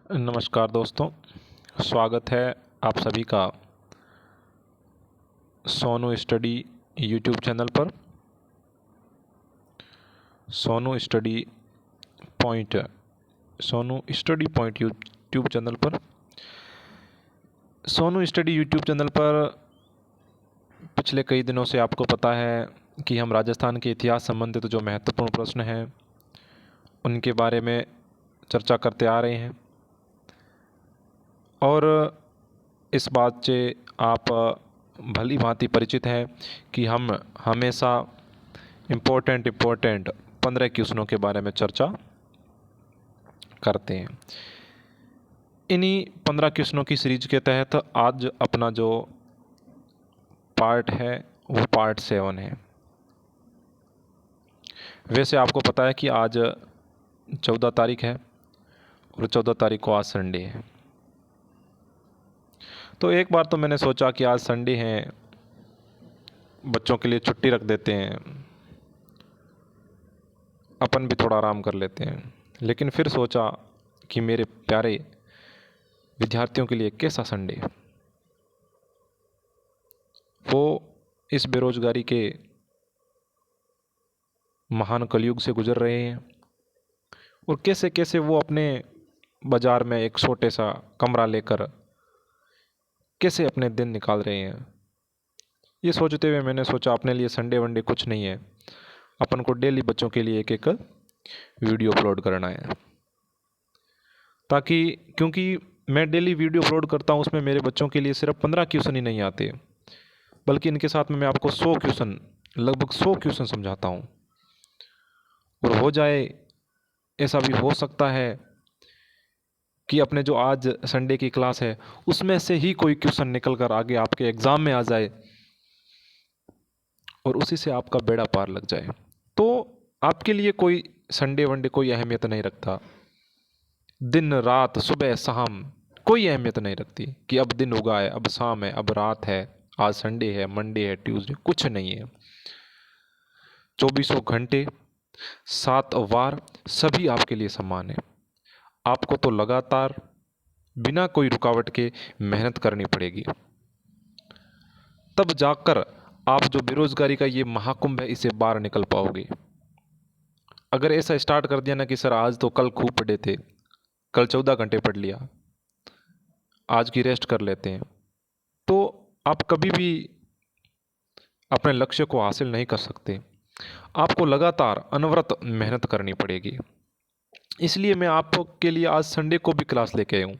नमस्कार दोस्तों, स्वागत है आप सभी का सोनू स्टडी यूट्यूब चैनल पर। Sonu study point Sonu study point YouTube channel पर। सोनू स्टडी यूट्यूब चैनल पर पिछले कई दिनों से आपको पता है कि हम राजस्थान के इतिहास संबंधित जो महत्वपूर्ण प्रश्न हैं उनके बारे में चर्चा करते आ रहे हैं, और इस बात से आप भली भांति परिचित हैं कि हम हमेशा इम्पोर्टेंट 15 क्वेश्चनों के बारे में चर्चा करते हैं। इन्हीं 15 क्वेश्चनों की सीरीज के तहत आज अपना जो पार्ट है वो पार्ट 7 है। वैसे आपको पता है कि आज 14 तारीख है और 14 तारीख को आज संडे है। तो एक बार तो मैंने सोचा कि आज संडे है, बच्चों के लिए छुट्टी रख देते हैं, अपन भी थोड़ा आराम कर लेते हैं। लेकिन फिर सोचा कि मेरे प्यारे विद्यार्थियों के लिए कैसा संडे, वो इस बेरोजगारी के महान कलयुग से गुजर रहे हैं और कैसे कैसे वो अपने बाज़ार में एक छोटे सा कमरा लेकर कैसे अपने दिन निकाल रहे हैं। ये सोचते हुए मैंने सोचा अपने लिए संडे वनडे कुछ नहीं है, अपन को डेली बच्चों के लिए एक एक वीडियो अपलोड करना है, ताकि क्योंकि मैं डेली वीडियो अपलोड करता हूँ उसमें मेरे बच्चों के लिए सिर्फ 15 क्वेश्चन ही नहीं आते, बल्कि इनके साथ में मैं आपको 100 क्वेश्चन, लगभग 100 क्वेश्चन समझाता हूँ। और हो जाए, ऐसा भी हो सकता है कि अपने जो आज संडे की क्लास है उसमें से ही कोई क्वेश्चन निकल कर आगे आपके एग्ज़ाम में आ जाए और उसी से आपका बेड़ा पार लग जाए। तो आपके लिए कोई संडे वनडे कोई अहमियत नहीं रखता, दिन रात सुबह शाम कोई अहमियत नहीं रखती कि अब दिन उगा है, अब शाम है, अब रात है, आज संडे है, मंडे है, ट्यूसडे, कुछ नहीं है। 24 घंटे 7 वार सभी आपके लिए समान है। आपको तो लगातार बिना कोई रुकावट के मेहनत करनी पड़ेगी, तब जाकर आप जो बेरोजगारी का ये महाकुंभ है इसे बाहर निकल पाओगे। अगर ऐसा स्टार्ट कर दिया ना कि सर आज तो कल खूब पढ़े थे, कल 14 घंटे पढ़ लिया, आज की रेस्ट कर लेते हैं, तो आप कभी भी अपने लक्ष्य को हासिल नहीं कर सकते। आपको लगातार अनवरत मेहनत करनी पड़ेगी। इसलिए मैं आपके लिए आज संडे को भी क्लास लेके आया हूँ।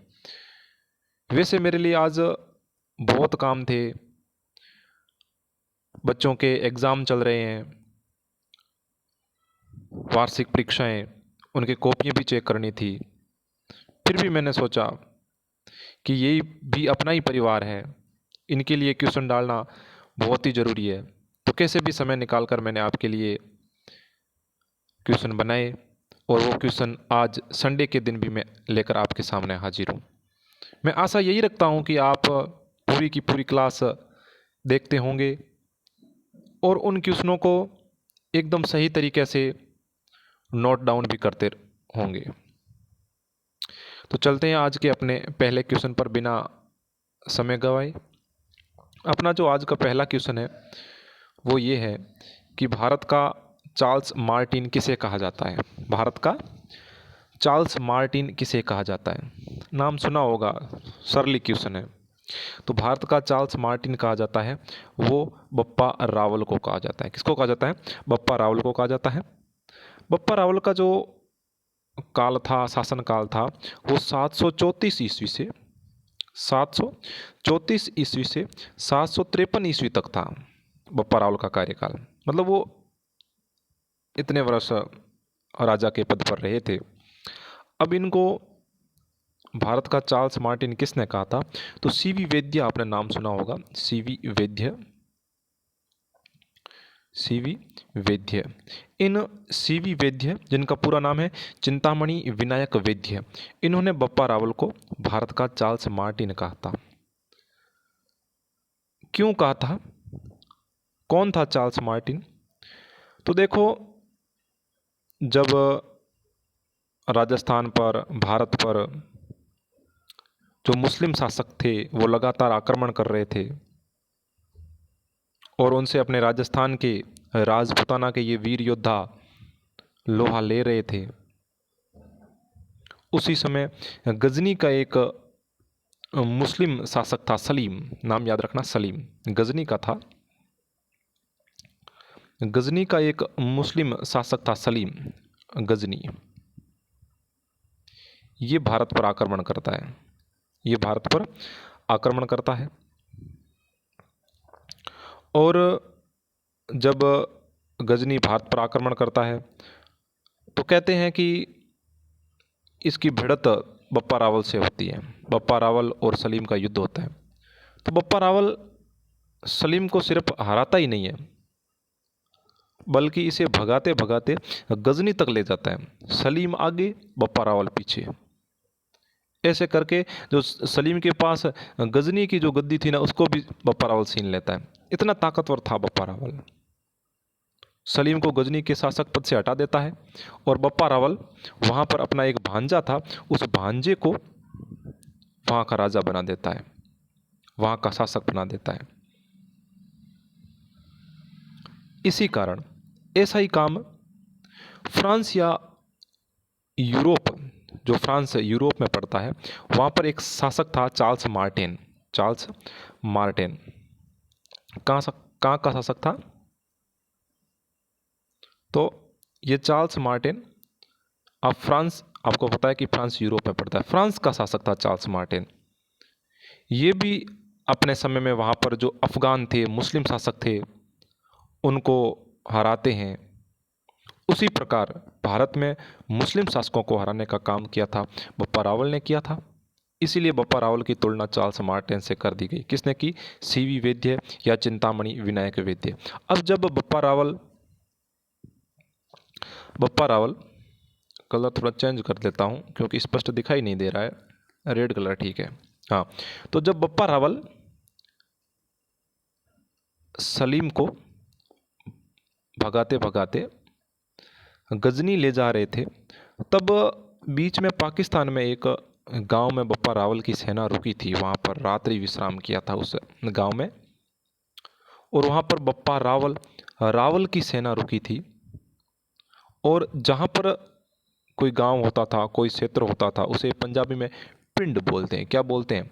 वैसे मेरे लिए आज बहुत काम थे, बच्चों के एग्ज़ाम चल रहे हैं, वार्षिक परीक्षाएं, उनकी कॉपियाँ भी चेक करनी थी। फिर भी मैंने सोचा कि यही भी अपना ही परिवार है, इनके लिए क्वेश्चन डालना बहुत ही ज़रूरी है। तो कैसे भी समय निकाल कर मैंने आपके लिए क्वेश्चन बनाए और वो क्वेश्चन आज संडे के दिन भी मैं लेकर आपके सामने हाजिर हूँ। मैं आशा यही रखता हूँ कि आप पूरी की पूरी क्लास देखते होंगे और उन क्वेश्चनों को एकदम सही तरीके से नोट डाउन भी करते होंगे। तो चलते हैं आज के अपने पहले क्वेश्चन पर बिना समय गवाए। अपना जो आज का पहला क्वेश्चन है वो ये है कि भारत का चार्ल्स मार्टिन किसे कहा जाता है। भारत का चार्ल्स मार्टिन किसे कहा जाता है, नाम सुना होगा, सरली क्वेश्चन है। तो भारत का चार्ल्स मार्टिन कहा जाता है वो बप्पा रावल को कहा जाता है। किसको कहा जाता है? बप्पा रावल को कहा जाता है। बप्पा रावल का जो काल था, शासन काल था, वो 734 ईस्वी से 753 ईस्वी तक था बप्पा रावल का कार्यकाल। मतलब वो इतने वर्ष राजा के पद पर रहे थे। अब इनको भारत का चार्ल्स मार्टिन किसने कहा था? तो सीवी वैद्य, आपने नाम सुना होगा, सीवी वैद्य। सीवी वैद्य, इन सीवी वैद्य, जिनका पूरा नाम है चिंतामणि विनायक वैद्य, इन्होंने बप्पा रावल को भारत का चार्ल्स मार्टिन कहा था। क्यों कहा था? कौन था चार्ल्स मार्टिन? तो देखो, जब राजस्थान पर, भारत पर जो मुस्लिम शासक थे वो लगातार आक्रमण कर रहे थे और उनसे अपने राजस्थान के राजपूताना के ये वीर योद्धा लोहा ले रहे थे, उसी समय गजनी का एक मुस्लिम शासक था, सलीम, नाम याद रखना, सलीम गजनी का था। गजनी का एक मुस्लिम शासक था, सलीम गजनी। ये भारत पर आक्रमण करता है, ये भारत पर आक्रमण करता है। और जब गजनी भारत पर आक्रमण करता है तो कहते हैं कि इसकी भिड़त बप्पा रावल से होती है। बप्पा रावल और सलीम का युद्ध होता है। तो बप्पा रावल सलीम को सिर्फ हराता ही नहीं है, बल्कि इसे भगाते भगाते गजनी तक ले जाता है। सलीम आगे, बप्पा रावल पीछे। ऐसे करके जो सलीम के पास गजनी की जो गद्दी थी ना, उसको भी बप्पा रावल छीन लेता है। इतना ताकतवर था बप्पा रावल। सलीम को गजनी के शासक पद से हटा देता है और बप्पा रावल वहाँ पर अपना एक भांजा था, उस भांजे को वहाँ का राजा बना देता है, वहाँ का शासक बना देता है। इसी कारण ऐसा ही काम फ्रांस या यूरोप, जो फ्रांस यूरोप में पड़ता है, वहाँ पर एक शासक था चार्ल्स मार्टिन। चार्ल्स मार्टिन कहाँ का शासक था? तो ये चार्ल्स मार्टिन, अब फ्रांस, आपको पता है कि फ्रांस यूरोप में पड़ता है, फ्रांस का शासक था चार्ल्स मार्टिन। ये भी अपने समय में वहाँ पर जो अफगान थे, मुस्लिम शासक थे, उनको हराते हैं। उसी प्रकार भारत में मुस्लिम शासकों को हराने का काम किया था बप्पा रावल ने किया था। इसीलिए बप्पा रावल की तुलना चार्ल्स मार्टिन से कर दी गई। किसने की? सीवी वैद्य या चिंतामणि विनायक वैद्य। अब जब बप्पा रावल, कलर थोड़ा चेंज कर देता हूँ क्योंकि स्पष्ट दिखाई नहीं दे रहा है, रेड कलर ठीक है। हाँ, तो जब बप्पा रावल सलीम को भगाते भगाते गजनी ले जा रहे थे, तब बीच में पाकिस्तान में एक गांव में बप्पा रावल की सेना रुकी थी। वहाँ पर रात्रि विश्राम किया था उस गांव में, और वहाँ पर बप्पा रावल की सेना रुकी थी। और जहाँ पर कोई गांव होता था, कोई क्षेत्र होता था, उसे पंजाबी में पिंड बोलते हैं। क्या बोलते हैं?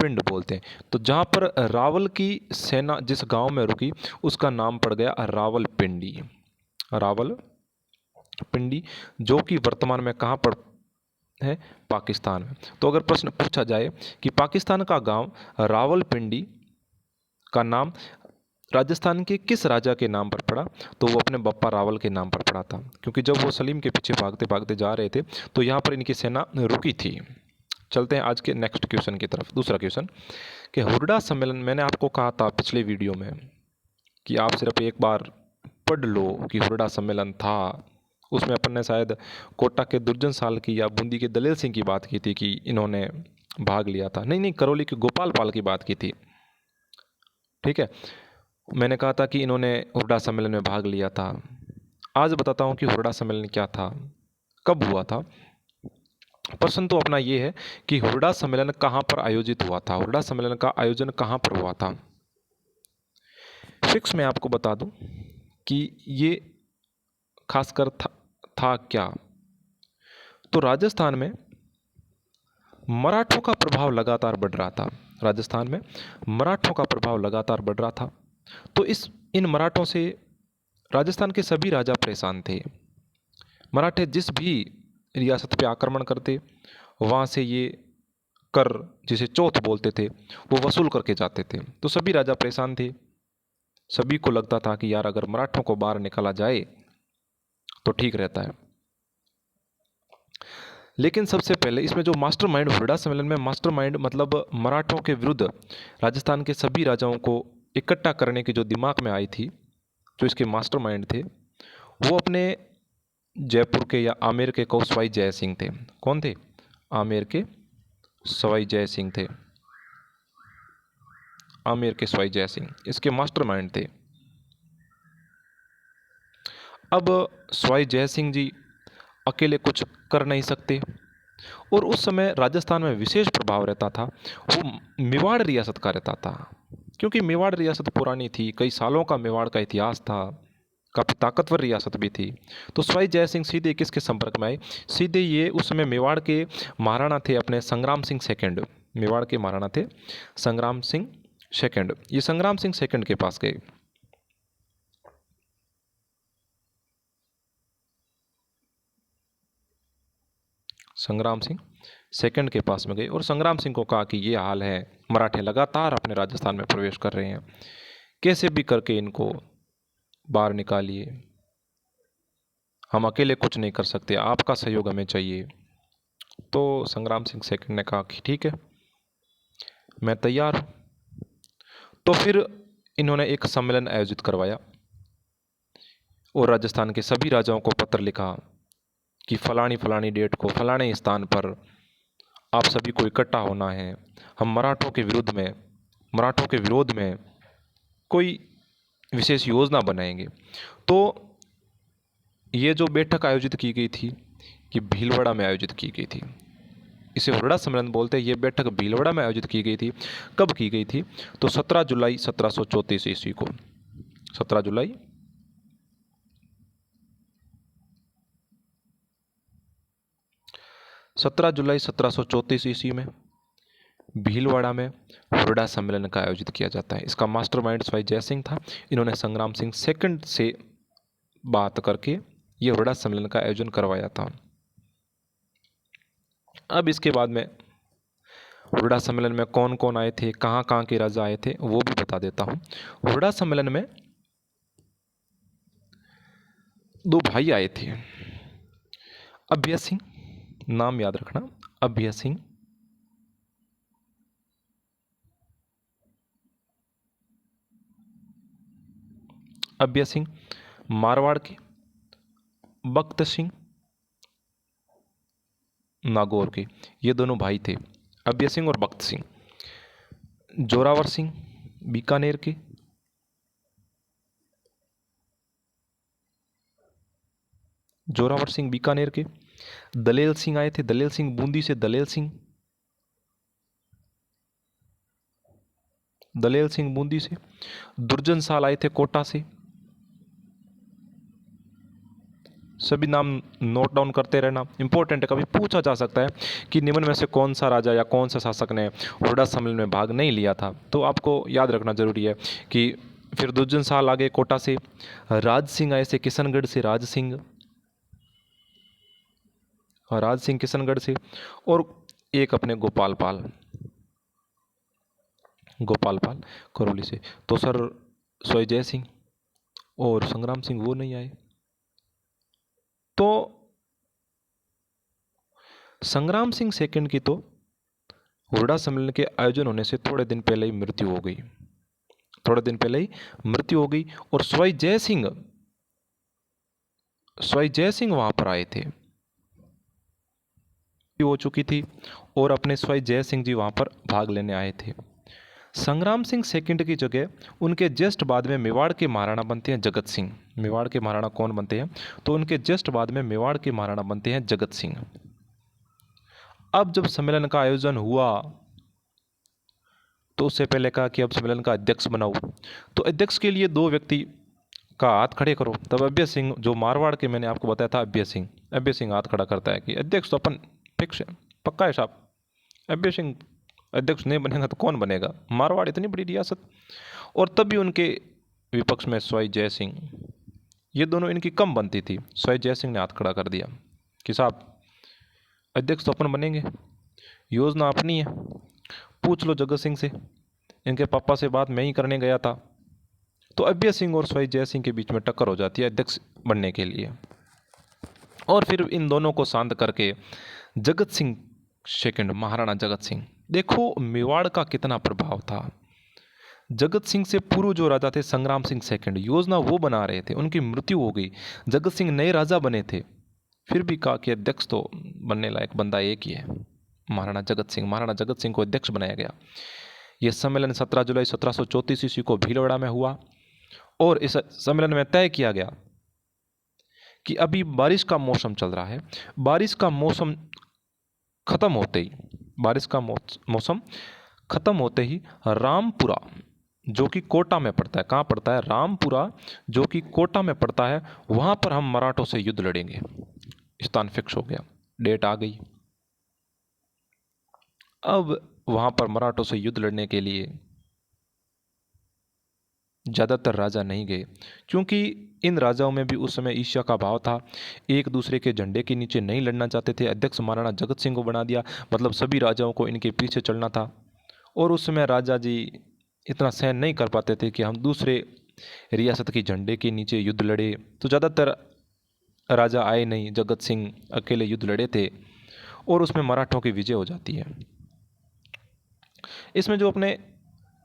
पिंड बोलते हैं। तो जहाँ पर रावल की सेना जिस गांव में रुकी, उसका नाम पड़ गया रावलपिंडी। रावलपिंडी, जो कि वर्तमान में कहाँ पर है? पाकिस्तान में। तो अगर प्रश्न पूछा जाए कि पाकिस्तान का गांव रावलपिंडी का नाम राजस्थान के किस राजा के नाम पर पड़ा, तो वो अपने बप्पा रावल के नाम पर पड़ा था, क्योंकि जब वो सलीम के पीछे भागते भागते जा रहे थे तो यहाँ पर इनकी सेना रुकी थी। चलते हैं आज के नेक्स्ट क्वेश्चन की तरफ। दूसरा क्वेश्चन कि हुरडा सम्मेलन, मैंने आपको कहा था पिछले वीडियो में कि आप सिर्फ एक बार पढ़ लो कि हुरडा सम्मेलन था। उसमें अपन ने शायद कोटा के दुर्जन साल की या बूंदी के दलेल सिंह की बात की थी कि इन्होंने भाग लिया था। नहीं, करौली के गोपाल पाल की बात की थी। ठीक है, मैंने कहा था कि इन्होंने हुरडा सम्मेलन में भाग लिया था। आज बताता हूँ कि हुरडा सम्मेलन क्या था, कब हुआ था। प्रश्न तो अपना ये है कि हुरडा सम्मेलन कहाँ पर आयोजित हुआ था, हुरडा सम्मेलन का आयोजन कहाँ पर हुआ था। फिक्स मैं आपको बता दूं कि ये खासकर था क्या, तो राजस्थान में मराठों का प्रभाव लगातार बढ़ रहा था। राजस्थान में मराठों का प्रभाव लगातार बढ़ रहा था। तो इन मराठों से राजस्थान के सभी राजा परेशान थे। मराठे जिस भी रियासत पे आक्रमण करते, वहाँ से ये कर, जिसे चौथ बोलते थे, वो वसूल करके जाते थे। तो सभी राजा परेशान थे। सभी को लगता था कि यार अगर मराठों को बाहर निकाला जाए तो ठीक रहता है। लेकिन सबसे पहले इसमें जो मास्टरमाइंड, हुरडा सम्मेलन में मास्टरमाइंड मतलब मराठों के विरुद्ध राजस्थान के सभी राजाओं को इकट्ठा करने की जो दिमाग में आई थी, जो इसके मास्टरमाइंड थे, वो अपने जयपुर के या आमेर के को सवाई जय सिंह थे। कौन थे? आमेर के सवाई जय सिंह थे। आमेर के सवाई जय सिंह इसके मास्टरमाइंड थे। अब सवाई जय सिंह जी अकेले कुछ कर नहीं सकते, और उस समय राजस्थान में विशेष प्रभाव रहता था वो मेवाड़ रियासत का रहता था, क्योंकि मेवाड़ रियासत पुरानी थी, कई सालों का मेवाड़ का इतिहास था, काफ़ी ताकतवर रियासत भी थी। तो सवाई जय सिंह सीधे किसके संपर्क में आए? सीधे ये उस समय मेवाड़ के महाराणा थे अपने संग्राम सिंह सेकंड, मेवाड़ के महाराणा थे संग्राम सिंह सेकंड। ये संग्राम सिंह सेकंड के पास गए। संग्राम सिंह सेकंड के पास में गए और संग्राम सिंह को कहा कि ये हाल है, मराठे लगातार अपने राजस्थान में प्रवेश कर रहे हैं, कैसे भी करके इनको बाहर निकालिए, हम अकेले कुछ नहीं कर सकते, आपका सहयोग हमें चाहिए। तो संग्राम सिंह सेकंड ने कहा कि ठीक है, मैं तैयार हूँ। तो फिर इन्होंने एक सम्मेलन आयोजित करवाया और राजस्थान के सभी राजाओं को पत्र लिखा कि फलानी फलानी डेट को फलाने स्थान पर आप सभी को इकट्ठा होना है, हम मराठों के विरोध में कोई विशेष योजना बनाएंगे। तो ये जो बैठक आयोजित की गई थी ये भीलवाड़ा में आयोजित की गई थी, इसे हुरडा सम्मेलन बोलते हैं। ये बैठक भीलवाड़ा में आयोजित की गई थी। कब की गई थी? तो 17 जुलाई 1734 ईस्वी को, 17 जुलाई 1734 ईस्वी में भीलवाड़ा में हुरडा सम्मेलन का आयोजित किया जाता है। इसका मास्टरमाइंड सवाई जयसिंह था। इन्होंने संग्राम सिंह सेकंड से बात करके ये हुरडा सम्मेलन का आयोजन करवाया था। अब इसके बाद में हुरडा सम्मेलन में कौन कौन आए थे, कहाँ कहाँ के राजा आए थे, वो भी बता देता हूँ। हुरडा सम्मेलन में दो भाई आए थे, अभय सिंह, नाम याद रखना, अभय सिंह मारवाड़ के, बख्त सिंह नागौर के। ये दोनों भाई थे, अभय सिंह और बख्त सिंह। जोरावर सिंह बीकानेर के, जोरावर सिंह बीकानेर के। दलेल सिंह आए थे, दलेल सिंह बूंदी से, दलेल सिंह बूंदी से। दुर्जन साल आए थे कोटा से। सभी नाम नोट डाउन करते रहना, इंपॉर्टेंट है, कभी पूछा जा सकता है कि निम्न में से कौन सा राजा या कौन सा शासक ने हुरडा सम्मेलन में भाग नहीं लिया था, तो आपको याद रखना जरूरी है कि फिर दुर्जन साल आगे कोटा से। राज सिंह आए थे किशनगढ़ से, राज सिंह किशनगढ़ से। और एक अपने गोपाल पाल करौली से। तो सर सवाई जय सिंह और संग्राम सिंह वो नहीं आए। तो संग्राम सिंह सेकंड की तो हुरडा सम्मेलन के आयोजन होने से थोड़े दिन पहले ही मृत्यु हो गई। और सवाई जय सिंह वहां पर आए थे, हो चुकी थी, और अपने सवाई जय सिंह जी वहां पर भाग लेने आए थे। संग्राम सिंह सेकंड की जगह उनके जस्ट बाद में मेवाड़ के महाराणा बनते हैं जगत सिंह। मेवाड़ के महाराणा कौन बनते हैं? तो उनके जस्ट बाद में मेवाड़ के महाराणा बनते हैं जगत सिंह। अब जब सम्मेलन का आयोजन हुआ तो उससे पहले कहा कि अब सम्मेलन का अध्यक्ष बनाओ। तो अध्यक्ष के लिए दो व्यक्ति का हाथ खड़े करो। तब अभय सिंह, जो मारवाड़ के मैंने आपको बताया था, अभय सिंह हाथ खड़ा करता है कि अध्यक्ष तो अपन फिक्स है, पक्का है साहब, अभय सिंह अध्यक्ष नहीं बनेगा तो कौन बनेगा, मारवाड़ इतनी बड़ी रियासत। और तभी उनके विपक्ष में सवाई जय सिंह, ये दोनों इनकी कम बनती थी। सवाई जय सिंह ने हाथ खड़ा कर दिया कि साहब अध्यक्ष तो अपन बनेंगे, योजना अपनी है, पूछ लो जगत सिंह से, इनके पापा से बात मैं ही करने गया था। तो अभय सिंह और सवाई जय सिंह के बीच में टक्कर हो जाती है अध्यक्ष बनने के लिए। और फिर इन दोनों को शांत करके जगत सिंह सेकंड, महाराणा जगत सिंह, देखो मेवाड़ का कितना प्रभाव था। जगत सिंह से पूर्व जो राजा थे संग्राम सिंह सेकंड, योजना वो बना रहे थे, उनकी मृत्यु हो गई, जगत सिंह नए राजा बने थे, फिर भी कहा कि अध्यक्ष तो बनने लायक बंदा एक ही है, महाराणा जगत सिंह को अध्यक्ष बनाया गया। यह सम्मेलन 17 जुलाई 1734 ईस्वी को भीलवाड़ा में हुआ। और इस सम्मेलन में तय किया गया कि अभी बारिश का मौसम चल रहा है, बारिश का मौसम खत्म होते ही, बारिश का मौसम खत्म होते ही रामपुरा, जो कि कोटा में पड़ता है, कहाँ पड़ता है? रामपुरा, जो कि कोटा में पड़ता है, वहाँ पर हम मराठों से युद्ध लड़ेंगे। स्थान फिक्स हो गया, डेट आ गई। अब वहाँ पर मराठों से युद्ध लड़ने के लिए ज़्यादातर राजा नहीं गए, क्योंकि इन राजाओं में भी उस समय ईर्ष्या का भाव था। एक दूसरे के झंडे के नीचे नहीं लड़ना चाहते थे। अध्यक्ष महाराणा जगत सिंह को बना दिया, मतलब सभी राजाओं को इनके पीछे चलना था। और उस समय राजा जी इतना सहन नहीं कर पाते थे कि हम दूसरे रियासत के झंडे के नीचे युद्ध लड़े। तो ज़्यादातर राजा आए नहीं, जगत सिंह अकेले युद्ध लड़े थे और उसमें मराठों की विजय हो जाती है। इसमें जो अपने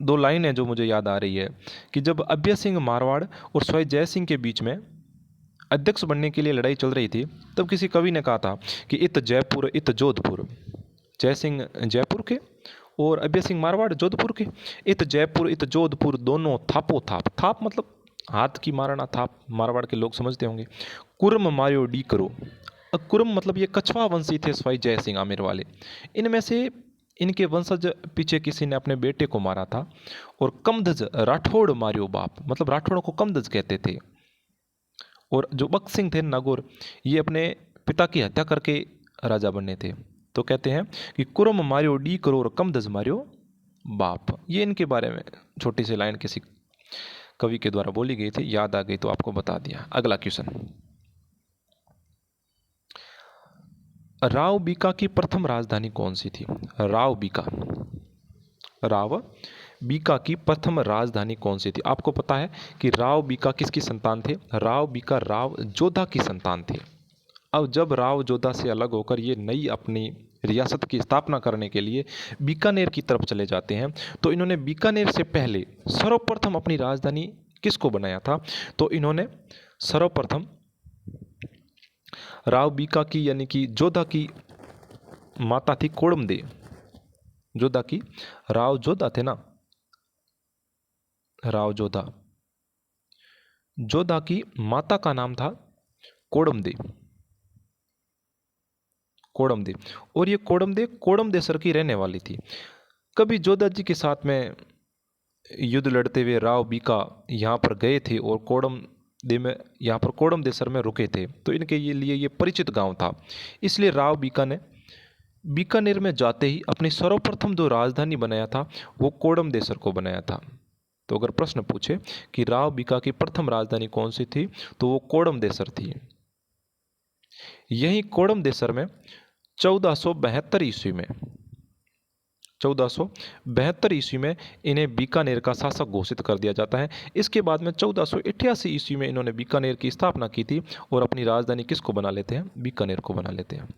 दो लाइन है जो मुझे याद आ रही है कि जब अभय सिंह मारवाड़ और सवाई जय सिंह के बीच में अध्यक्ष बनने के लिए लड़ाई चल रही थी, तब किसी कवि ने कहा था कि इत जयपुर इत जोधपुर, जय सिंह जयपुर के और अभय सिंह मारवाड़ जोधपुर के, इत जयपुर इत जोधपुर दोनों थापो थाप, थाप मतलब हाथ की मारना, थाप मारवाड़ के लोग समझते होंगे। कुर्म मारियो डी करो, कुर्म मतलब ये कछवा वंशी थे सवाई जय सिंह आमेर वाले। इनमें से इनके वंशज पीछे किसी ने अपने बेटे को मारा था। और कमधज राठौड़ मारियो बाप, मतलब राठौड़ों को कमधज कहते थे। और जो बख्त सिंह थे नागौर, ये अपने पिता की हत्या करके राजा बने थे। तो कहते हैं कि कुरम मारियो डी करो और कमधज मारियो बाप। ये इनके बारे में छोटी सी लाइन किसी कवि के द्वारा बोली गई थी, याद आ गई तो आपको बता दिया। अगला क्वेश्चन, राव बीका की प्रथम राजधानी कौन सी थी? राव बीका की प्रथम राजधानी कौन सी थी? आपको पता है कि राव बीका किसकी संतान थे? राव बीका राव जोधा की संतान थे। अब जब राव जोधा से अलग होकर ये नई अपनी रियासत की स्थापना करने के लिए बीकानेर की तरफ चले जाते हैं, तो इन्होंने बीकानेर से पहले सर्वप्रथम अपनी राजधानी किसको बनाया था? तो इन्होंने सर्वप्रथम राव बीका की, यानी कि जोधा की माता थी कोड़मदे, जोधा की, राव जोधा थे ना, राव जोधा, जोधा की माता का नाम था कोड़मदे, कोड़मदे। और ये कोड़मदेसर की रहने वाली थी। कभी जोधा जी के साथ में युद्ध लड़ते हुए राव बीका यहाँ पर गए थे और कोड़मदे में, यहाँ पर कोड़मदेसर में रुके थे, तो इनके लिए ये परिचित गांव था। इसलिए राव बीका ने बीकानेर में जाते ही अपनी सर्वप्रथम जो राजधानी बनाया था वो कोड़मदेसर को बनाया था। तो अगर प्रश्न पूछे कि राव बीका की प्रथम राजधानी कौन सी थी, तो वो कोड़मदेसर थी। यही कोड़मदेसर में 1472 ईस्वी में 1472 ईस्वी में इन्हें बीकानेर का शासक घोषित कर दिया जाता है। इसके बाद में 1488 ईस्वी में इन्होंने बीकानेर की स्थापना की थी और अपनी राजधानी किसको बना लेते हैं? बीकानेर को बना लेते हैं।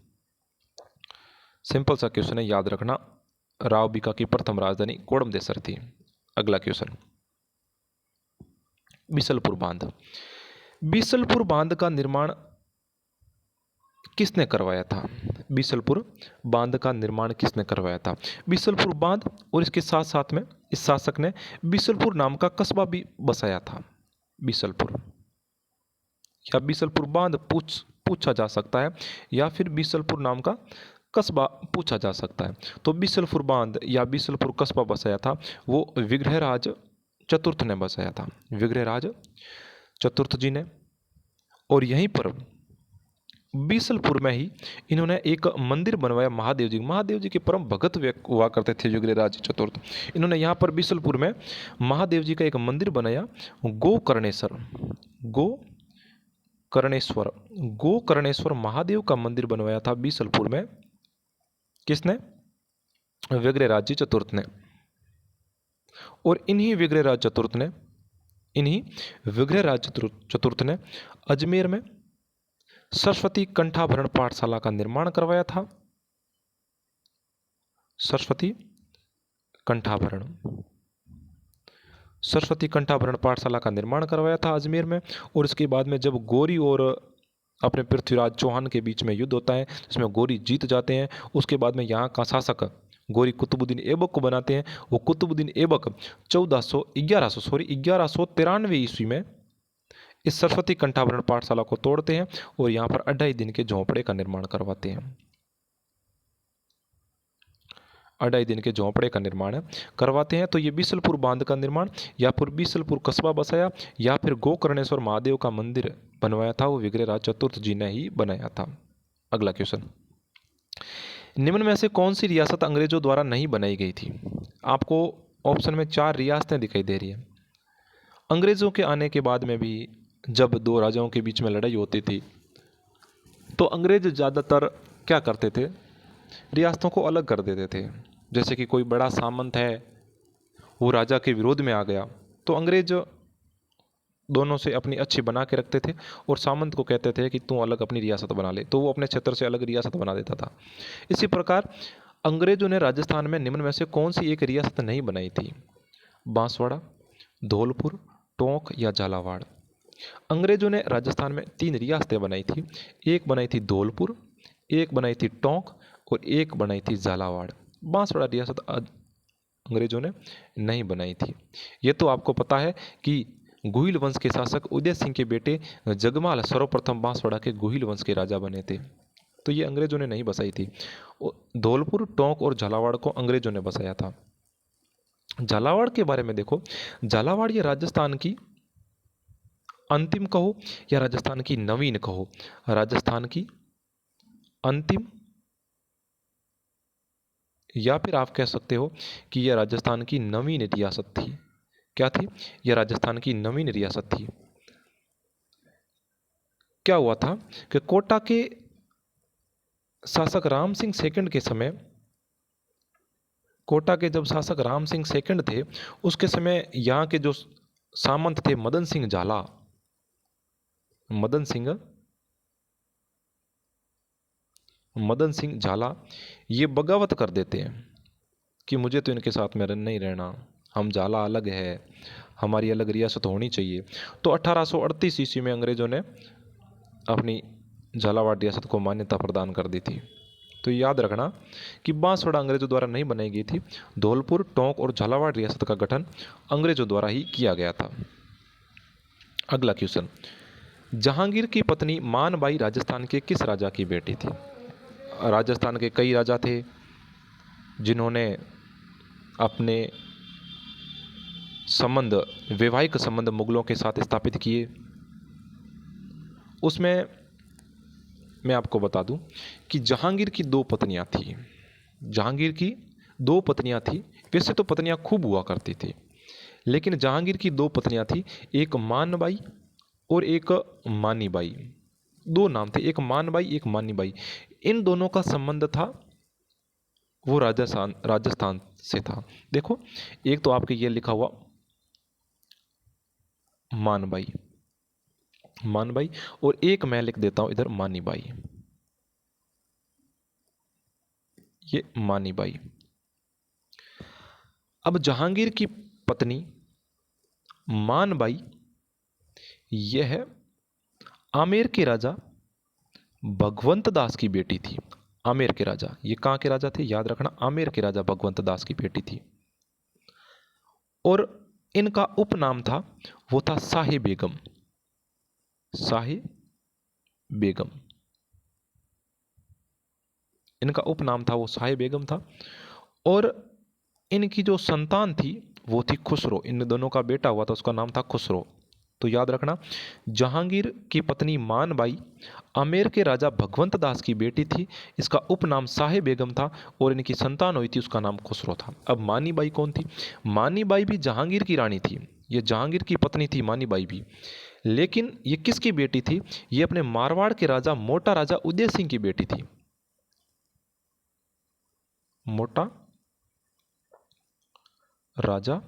सिंपल सा क्वेश्चन है, याद रखना। राव बीका की प्रथम राजधानी कोड़मदेसर थी। अगला क्वेश्चन, बीसलपुर बांध। बीसलपुर बांध का निर्माण किसने करवाया था? बीसलपुर बांध का निर्माण किसने करवाया था? बीसलपुर बांध और इसके साथ साथ में इस शासक ने बीसलपुर नाम का कस्बा भी बसाया था। बीसलपुर या बीसलपुर बांध पूछा जा सकता है, या फिर बीसलपुर नाम का कस्बा पूछा जा सकता है। तो बीसलपुर बांध या बीसलपुर कस्बा बसाया था वो विग्रहराज चतुर्थ ने बसाया था, विग्रहराज चतुर्थ जी ने। और यहीं पर बीसलपुर में ही इन्होंने एक मंदिर बनवाया महादेव जी। महादेव जी के परम भगत हुआ करते थे विग्रहराज चतुर्थ। इन्होंने यहाँ पर बीसलपुर में महादेव जी का एक मंदिर बनाया, गोकर्णेश्वर महादेव का मंदिर बनवाया था बीसलपुर में। किसने? विग्रहराज जी चतुर्थ ने। और इन्हीं विग्रहराज चतुर्थ ने अजमेर में सरस्वती कंठाभरण पाठशाला का निर्माण करवाया था। सरस्वती कंठाभरण पाठशाला का निर्माण करवाया था अजमेर में। और इसके बाद में जब गोरी और अपने पृथ्वीराज चौहान के बीच में युद्ध होता है, जिसमें गोरी जीत जाते हैं, उसके बाद में यहाँ का शासक गोरी कुतुबुद्दीन ऐबक को बनाते हैं। वो कुतुबुद्दीन ऐबक 1193 ईस्वी में इस सरस्वती कंठाभरण पाठशाला को तोड़ते हैं और यहाँ पर 2.5 दिन के झोंपड़े का निर्माण करवाते हैं। अढ़ाई दिन के झोंपड़े का निर्माण करवाते हैं। तो ये बीसलपुर बांध का निर्माण या फिर बीसलपुर कस्बा बसाया या फिर गोकर्णेश्वर महादेव का मंदिर बनवाया था, वो विग्रहराज चतुर्थ जी ने ही बनाया था। अगला क्वेश्चन, निम्न में से कौन सी रियासत अंग्रेजों द्वारा नहीं बनाई गई थी? आपको ऑप्शन में 4 रियासतें दिखाई दे रही हैं। अंग्रेजों के आने के बाद में भी जब दो राजाओं के बीच में लड़ाई होती थी तो अंग्रेज ज़्यादातर क्या करते थे, रियासतों को अलग कर देते थे। जैसे कि कोई बड़ा सामंत है, वो राजा के विरोध में आ गया तो अंग्रेज दोनों से अपनी अच्छी बना के रखते थे और सामंत को कहते थे कि तू अलग अपनी रियासत बना ले, तो वो अपने क्षेत्र से अलग रियासत बना देता था। इसी प्रकार अंग्रेजों ने राजस्थान में निम्न में से कौन सी एक रियासत नहीं बनाई थी? बांसवाड़ा, धौलपुर, टोंक या झालावाड़। अंग्रेजों ने राजस्थान में 3 रियासतें बनाई थी। एक बनाई थी धौलपुर, एक बनाई थी टोंक और एक बनाई थी झालावाड़। बांसवाड़ा रियासत अंग्रेजों ने नहीं बनाई थी। ये तो आपको पता है कि गुहिल वंश के शासक उदय सिंह के बेटे जगमाल सर्वप्रथम बांसवाड़ा के गुहिल वंश के राजा बने थे। तो ये अंग्रेजों ने नहीं बसाई थी। धौलपुर, टोंक और झालावाड़ को अंग्रेजों ने बसाया था। झालावाड़ के बारे में देखो, झालावाड़ ये राजस्थान की अंतिम कहो या राजस्थान की नवीन कहो, राजस्थान की अंतिम या फिर आप कह सकते हो कि यह राजस्थान की नवीन रियासत थी। क्या थी? यह राजस्थान की नवीन रियासत थी। क्या हुआ था कि कोटा के शासक राम सिंह सेकंड के समय, कोटा के जब शासक राम सिंह सेकंड थे उसके समय यहाँ के जो सामंत थे मदन सिंह झाला, मदन सिंह झाला ये बगावत कर देते हैं कि मुझे तो इनके साथ में नहीं रहना, हम झाला अलग है, हमारी अलग रियासत होनी चाहिए। तो 1838 ईस्वी में अंग्रेजों ने अपनी झालावाड़ रियासत को मान्यता प्रदान कर दी थी। तो याद रखना कि बांसवाड़ा अंग्रेजों द्वारा नहीं बनाई गई थी। धौलपुर, टोंक और झालावाड़ रियासत का गठन अंग्रेजों द्वारा ही किया गया था। अगला क्वेश्चन, जहांगीर की पत्नी मानबाई राजस्थान के किस राजा की बेटी थी? राजस्थान के कई राजा थे जिन्होंने अपने संबंध, वैवाहिक संबंध मुगलों के साथ स्थापित किए। उसमें मैं आपको बता दूं कि जहांगीर की 2 पत्नियां थी। जहांगीर की 2 पत्नियां थी। वैसे तो पत्नियां खूब हुआ करती थी, लेकिन जहांगीर की 2 पत्नियां थी, एक मानबाई और एक मानीबाई। 2 नाम थे, एक मानबाई एक मानीबाई। इन दोनों का संबंध था वो राजस्थान से था। देखो, एक तो आपके ये लिखा हुआ मानबाई, मानबाई, और एक मैं लिख देता हूं इधर मानीबाई, ये मानीबाई। अब जहांगीर की पत्नी मानबाई यह है आमेर के राजा भगवंत दास की बेटी थी। आमेर के राजा, ये कहाँ के राजा थे? याद रखना, आमेर के राजा भगवंत दास की बेटी थी। और इनका उपनाम था, वो था शाही बेगम। शाही बेगम इनका उपनाम था, वो शाही बेगम था। और इनकी जो संतान थी वो थी खुसरो। इन दोनों का बेटा हुआ था, उसका नाम था खुसरो। तो याद रखना, जहांगीर की पत्नी मानबाई आमेर के राजा भगवंत दास की बेटी थी, इसका उपनाम शाही बेगम था और इनकी संतान हुई थी, उसका नाम खुसरो था। अब मानीबाई कौन थी? मानीबाई भी जहांगीर की रानी थी, ये जहांगीर की पत्नी थी मानीबाई भी। लेकिन ये किसकी बेटी थी? ये अपने मारवाड़ के राजा मोटा राजा उदय सिंह की बेटी थी। मोटा राजा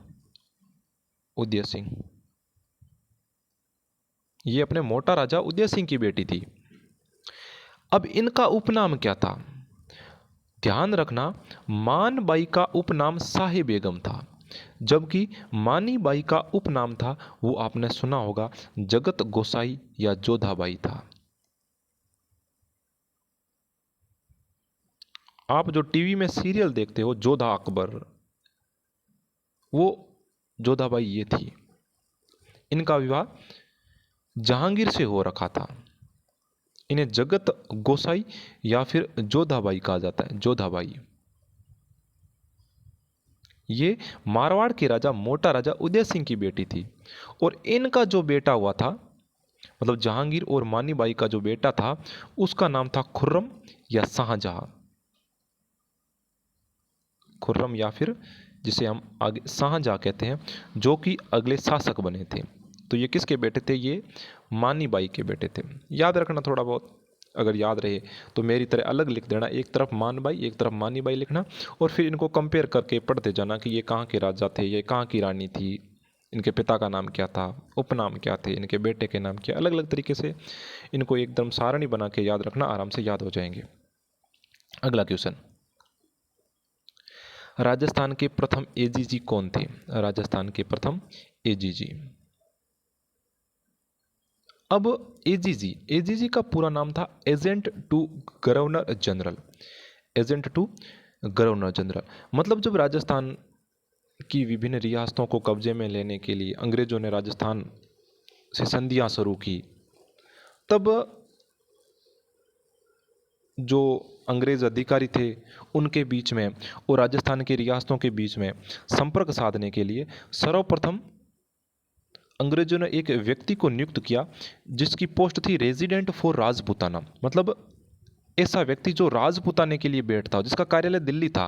उदय सिंह, ये अपने मोटा राजा उदय सिंह की बेटी थी। अब इनका उपनाम क्या था? ध्यान रखना, मानबाई का उपनाम शाही बेगम था, जबकि मानीबाई का उपनाम था, वो आपने सुना होगा, जगत गोसाई या जोधाबाई था। आप जो टीवी में सीरियल देखते हो जोधा अकबर, वो जोधाबाई ये थी। इनका विवाह जहांगीर से हो रखा था। इन्हें जगत गोसाई या फिर जोधाबाई कहा जाता है, जोधाबाई। ये मारवाड़ के राजा मोटा राजा उदय सिंह की बेटी थी। और इनका जो बेटा हुआ था, मतलब जहांगीर और मानी बाई का जो बेटा था, उसका नाम था खुर्रम या शाहजहां। खुर्रम या फिर जिसे हम आगे शाहजहां कहते हैं, जो कि अगले शासक बने थे। तो ये किसके बेटे थे? ये मानी बाई के बेटे थे। याद रखना थोड़ा बहुत, अगर याद रहे तो मेरी तरह अलग लिख देना, एक तरफ मान बाई एक तरफ मानी बाई लिखना, और फिर इनको कंपेयर करके पढ़ते जाना कि ये कहाँ के राजा थे, ये कहाँ की रानी थी, इनके पिता का नाम क्या था, उपनाम क्या थे, इनके बेटे के नाम क्या, अलग अलग तरीके से इनको एकदम सारणी बना के याद रखना, आराम से याद हो जाएंगे। अगला क्वेश्चन, राजस्थान के प्रथम एजीजी कौन थे? राजस्थान के प्रथम एजीजी। अब एजीजी, एजीजी का पूरा नाम था agent to governor general. Agent to governor general मतलब जब राजस्थान की विभिन्न रियासतों को कब्जे में लेने के लिए अंग्रेजों ने राजस्थान से संधियां शुरू की, तब जो अंग्रेज अधिकारी थे उनके बीच में और राजस्थान की रियासतों के बीच में संपर्क साधने के लिए सर्वप्रथम अंग्रेजों ने एक व्यक्ति को नियुक्त किया, जिसकी पोस्ट थी रेजिडेंट फॉर राजपूताना। मतलब ऐसा व्यक्ति जो राजपूताने के लिए बैठता हो, जिसका कार्यालय दिल्ली था,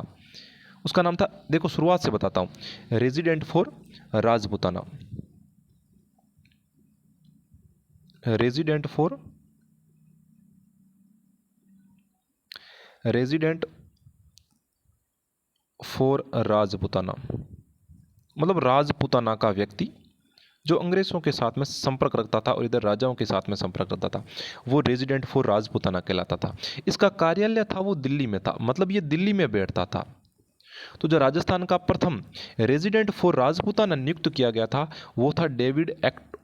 उसका नाम था, देखो शुरुआत से बताता हूं, resident for Rajputana. Resident for resident for Rajputana मतलब राजपूताना का व्यक्ति जो अंग्रेजों के साथ में संपर्क रखता था और इधर राजाओं के साथ में संपर्क रखता था, वो रेजिडेंट फॉर राजपूताना कहलाता था। इसका कार्यालय था वो दिल्ली में था, मतलब ये दिल्ली में बैठता था। तो जो राजस्थान का प्रथम रेजिडेंट फॉर राजपूताना नियुक्त किया गया था, वो था डेविड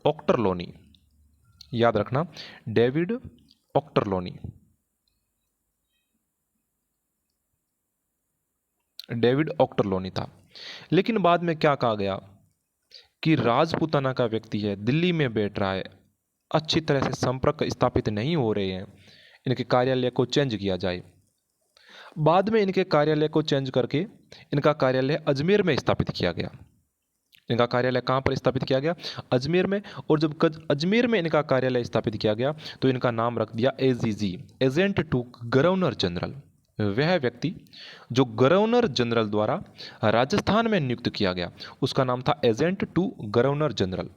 ऑक्टरलोनी। याद रखना, डेविड ऑक्टरलोनी। डेविड ऑक्टरलोनी था। लेकिन बाद में क्या कहा गया कि राजपूताना का व्यक्ति है, दिल्ली में बैठ रहा है, अच्छी तरह से संपर्क स्थापित नहीं हो रहे हैं, इनके कार्यालय को चेंज किया जाए। बाद में इनके कार्यालय को चेंज करके इनका कार्यालय अजमेर में स्थापित किया गया। इनका कार्यालय कहाँ पर स्थापित किया गया? अजमेर में। और जब अजमेर में इनका कार्यालय स्थापित किया गया तो इनका नाम रख दिया AGG, agent to governor general. वह व्यक्ति जो गवर्नर जनरल द्वारा राजस्थान में नियुक्त किया गया, उसका नाम था एजेंट टू गवर्नर जनरल।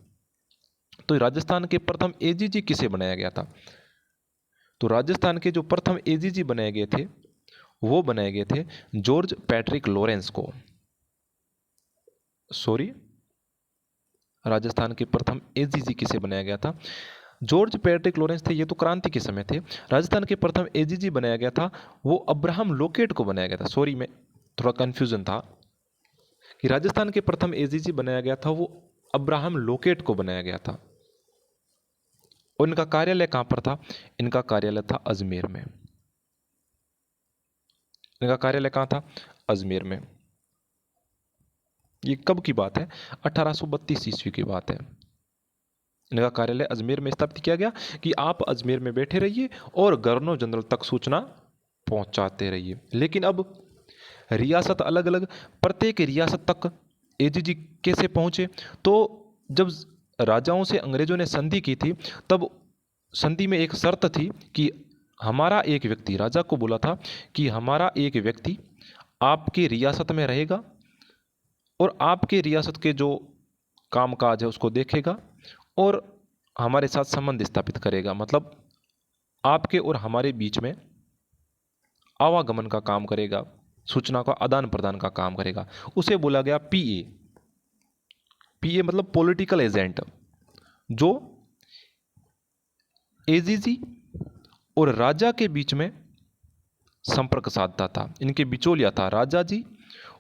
तो राजस्थान के प्रथम एजीजी किसे बनाया गया था? तो राजस्थान के जो प्रथम एजीजी बनाए गए थे, वो बनाए गए थे जॉर्ज पैट्रिक लॉरेंस को। सॉरी, राजस्थान के प्रथम एजीजी किसे बनाया गया था? जॉर्ज पैट्रिक लॉरेंस थे, ये तो क्रांति के समय थे। राजस्थान के प्रथम एजीजी बनाया गया था वो अब्राहम लोकेट को बनाया गया था। सॉरी, मैं थोड़ा कंफ्यूजन था कि राजस्थान के प्रथम एजीजी बनाया गया था वो अब्राहम लोकेट को बनाया गया था। और इनका कार्यालय कहां पर था? इनका कार्यालय था अजमेर में। इनका कार्यालय कहां था? अजमेर में। ये कब की बात है? 1832 ईस्वी की बात है। इनका कार्यालय अजमेर में स्थापित किया गया कि आप अजमेर में बैठे रहिए और गवर्नर जनरल तक सूचना पहुंचाते रहिए। लेकिन अब रियासत अलग अलग, प्रत्येक रियासत तक एजीजी कैसे पहुंचे? तो जब राजाओं से अंग्रेजों ने संधि की थी, तब संधि में एक शर्त थी कि हमारा एक व्यक्ति, राजा को बोला था कि हमारा एक व्यक्ति आपकी रियासत में रहेगा और आपके रियासत के जो कामकाज है उसको देखेगा और हमारे साथ संबंध स्थापित करेगा। मतलब आपके और हमारे बीच में आवागमन का काम करेगा, सूचना का आदान प्रदान का काम करेगा। उसे बोला गया पीए। पीए मतलब पॉलिटिकल एजेंट, जो एजीजी और राजा के बीच में संपर्क साधता था। इनके बिचौलिया था राजा जी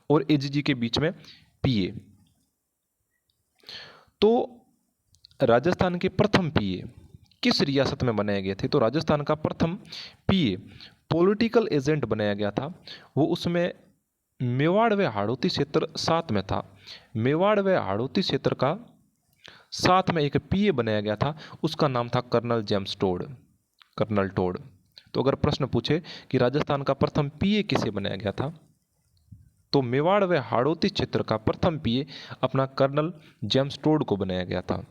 और एजीजी के बीच में पीए। तो राजस्थान के प्रथम पीए किस रियासत में बनाए गए थे? तो राजस्थान का प्रथम पीए पॉलिटिकल एजेंट बनाया गया था, वो उसमें मेवाड़ व हाड़ौती क्षेत्र साथ में था। मेवाड़ व हाड़ौती क्षेत्र का साथ में एक पीए बनाया गया था, उसका नाम था colonel James Tod. Colonel Tod. तो अगर प्रश्न पूछे कि राजस्थान का प्रथम पीए किसे बनाया गया था, तो मेवाड़ व हाड़ौती क्षेत्र का प्रथम पीए अपना कर्नल जेम्स टोड को बनाया गया था।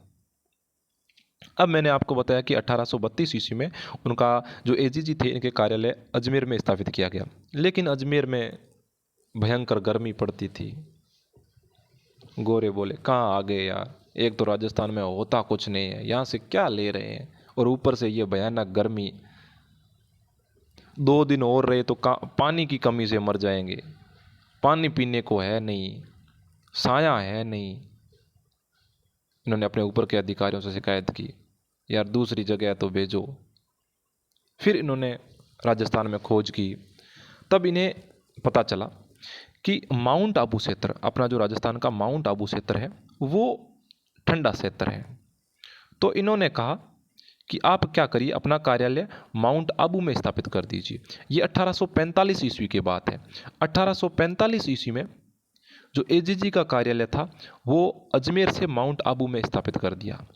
अब मैंने आपको बताया कि 1832 ईस्वी में उनका जो एजीजी थे इनके कार्यालय अजमेर में स्थापित किया गया, लेकिन अजमेर में भयंकर गर्मी पड़ती थी। गोरे बोले कहाँ आ गए यार, एक तो राजस्थान में होता कुछ नहीं है, यहाँ से क्या ले रहे हैं, और ऊपर से ये भयानक गर्मी। 2 दिन और रहे तो पानी की कमी से मर जाएंगे, पानी पीने को है नहीं, साया है नहीं। इन्होंने अपने ऊपर के अधिकारियों से शिकायत की, यार दूसरी जगह तो भेजो। फिर इन्होंने राजस्थान में खोज की, तब इन्हें पता चला कि माउंट आबू क्षेत्र, अपना जो राजस्थान का माउंट आबू क्षेत्र है वो ठंडा क्षेत्र है। तो इन्होंने कहा कि आप क्या करिए, अपना कार्यालय माउंट आबू में स्थापित कर दीजिए। ये 1845 ईस्वी की बात है। 1845 ईस्वी में जो एजीजी का कार्यालय था वो अजमेर से माउंट आबू में स्थापित कर दिया।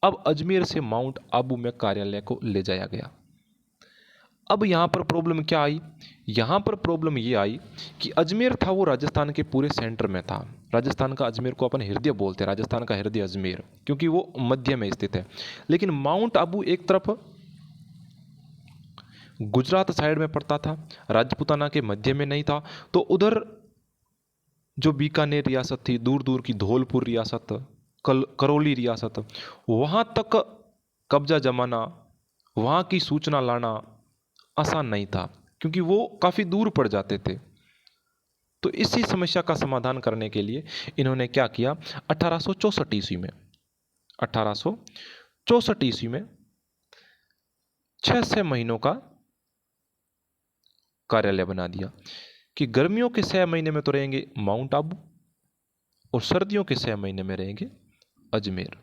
अब अजमेर से माउंट आबू में कार्यालय को ले जाया गया। अब यहाँ पर प्रॉब्लम क्या आई? यहाँ पर प्रॉब्लम ये आई कि अजमेर था वो राजस्थान के पूरे सेंटर में था। राजस्थान का अजमेर को अपन हृदय बोलते हैं, राजस्थान का हृदय अजमेर, क्योंकि वो मध्य में स्थित है। लेकिन माउंट आबू एक तरफ गुजरात साइड में पड़ता था, राजपूताना के मध्य में नहीं था। तो उधर जो बीकानेर रियासत थी, दूर दूर की धौलपुर रियासत, करौली रियासत, वहाँ तक कब्जा जमाना, वहाँ की सूचना लाना आसान नहीं था, क्योंकि वो काफ़ी दूर पड़ जाते थे। तो इसी समस्या का समाधान करने के लिए इन्होंने क्या किया, 1864 ईस्वी में 1864 ईस्वी में 6 महीनों का कार्यालय बना दिया कि गर्मियों के 6 महीने में तो रहेंगे माउंट आबू और सर्दियों के 6 महीने में रहेंगे अजमेर।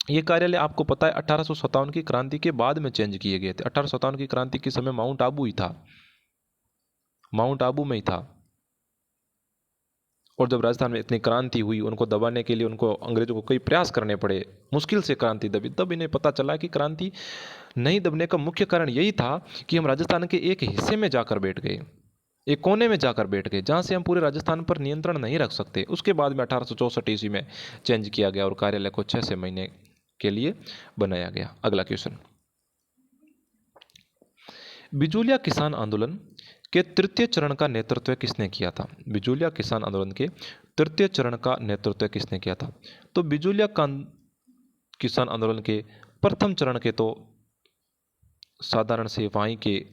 ये कार्यालय आपको पता है 1857 की क्रांति के बाद में चेंज किए गए थे। 1857 की क्रांति के समय माउंट आबू ही था, माउंट आबू में ही था। और जब राजस्थान में इतनी क्रांति हुई, उनको दबाने के लिए उनको अंग्रेजों को कई प्रयास करने पड़े, मुश्किल से क्रांति दबी। तब इन्हें पता चला कि क्रांति नहीं दबने का मुख्य कारण यही था कि हम राजस्थान के एक हिस्से में जाकर बैठ गए, एक कोने में जाकर बैठ गए, जहाँ से हम पूरे राजस्थान पर नियंत्रण नहीं रख सकते। उसके बाद में 1864 ईस्वी में चेंज किया गया और कार्यालय को 6 महीने के लिए बनाया गया। अगला क्वेश्चन, बिजूलिया किसान आंदोलन के तृतीय चरण का नेतृत्व किसने किया था? बिजूलिया किसान आंदोलन के तृतीय चरण का नेतृत्व किसने किया था? तो बिजूलिया किसान आंदोलन के प्रथम चरण के तो साधारण से वहीं के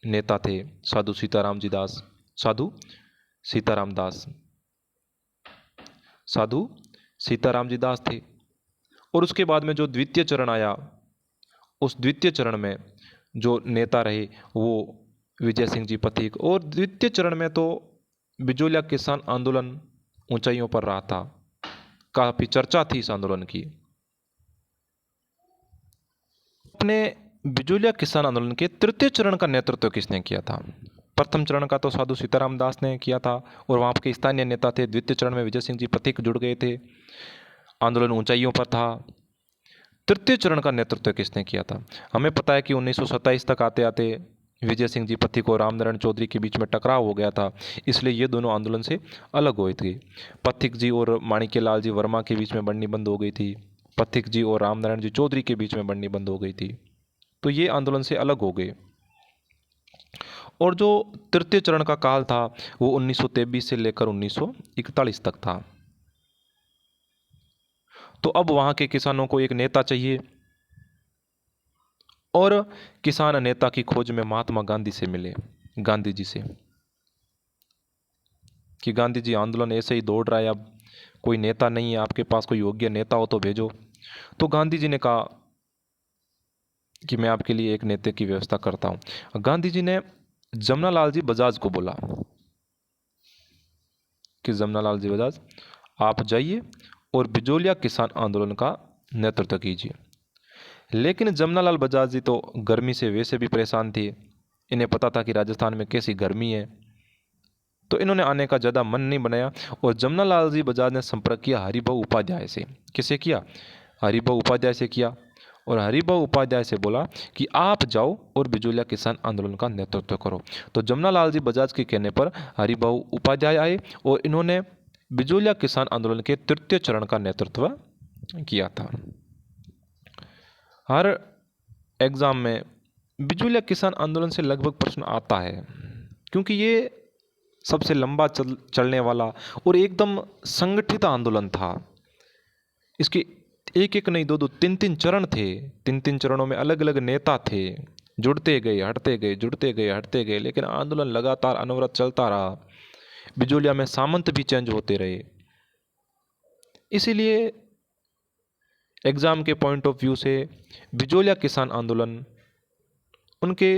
नेता थे साधु सीताराम दास, साधु सीताराम जी दास थे। और उसके बाद में जो द्वितीय चरण आया, उस द्वितीय चरण में जो नेता रहे वो विजय सिंह जी पथिक। और द्वितीय चरण में तो बिजूलिया किसान आंदोलन ऊंचाइयों पर रहा था, काफी चर्चा थी इस आंदोलन की। अपने बिजूलिया किसान आंदोलन के तृतीय चरण का नेतृत्व किसने किया था? प्रथम चरण का तो साधु सीताराम दास ने किया था और वहाँ के स्थानीय नेता थे। द्वितीय चरण में विजय सिंह जी पथिक जुड़ गए थे, आंदोलन ऊंचाइयों पर था। तृतीय चरण का नेतृत्व किसने किया था? हमें पता है कि 1927 तक आते आते विजय सिंह जी पथिक और रामनारायण चौधरी के बीच में टकराव हो गया था, इसलिए ये दोनों आंदोलन से अलग हुए थे। पथिक जी और माणिक्यलाल जी वर्मा के बीच में बननी बंद हो गई थी, पथिक जी और रामनारायण जी चौधरी के बीच में बननी बंद हो गई थी, तो ये आंदोलन से अलग हो गए। और जो तृतीय चरण का काल था वो 1923 से लेकर 1941 तक था। तो अब वहाँ के किसानों को एक नेता चाहिए और किसान नेता की खोज में महात्मा गांधी से मिले, गांधी जी से, कि गांधी जी आंदोलन ऐसे ही दौड़ रहा है, अब कोई नेता नहीं है, आपके पास कोई योग्य नेता हो तो भेजो। तो गांधी जी ने कहा कि मैं आपके लिए एक नेता की व्यवस्था करता हूँ। गांधी जी ने जमनालाल जी बजाज को बोला कि जमनालाल जी बजाज आप जाइए और बिजोलिया किसान आंदोलन का नेतृत्व कीजिए। लेकिन जमनालाल बजाज जी तो गर्मी से वैसे भी परेशान थे, इन्हें पता था कि राजस्थान में कैसी गर्मी है, तो इन्होंने आने का ज़्यादा मन नहीं बनाया। और जमनालाल जी बजाज ने संपर्क किया हरिभाऊ उपाध्याय से। किसे किया? हरिभाऊ उपाध्याय से किया। और हरिभाऊ उपाध्याय से बोला कि आप जाओ और बिजोलिया किसान आंदोलन का नेतृत्व करो। तो जमनालाल जी बजाज के कहने पर हरिभाऊ उपाध्याय आए और इन्होंने बिजोलिया किसान आंदोलन के तृतीय चरण का नेतृत्व किया था। हर एग्जाम में बिजोलिया किसान आंदोलन से लगभग प्रश्न आता है, क्योंकि ये सबसे लंबा चलने वाला और एकदम संगठित आंदोलन था। इसके एक एक नहीं, दो दो, तीन तीन चरण थे। तीन तीन चरणों में अलग अलग नेता थे, जुड़ते गए हटते गए, जुड़ते गए हटते गए, लेकिन आंदोलन लगातार अनवरत चलता रहा। बिजोलिया में सामंत भी चेंज होते रहे। इसीलिए एग्जाम के पॉइंट ऑफ व्यू से बिजोलिया किसान आंदोलन उनके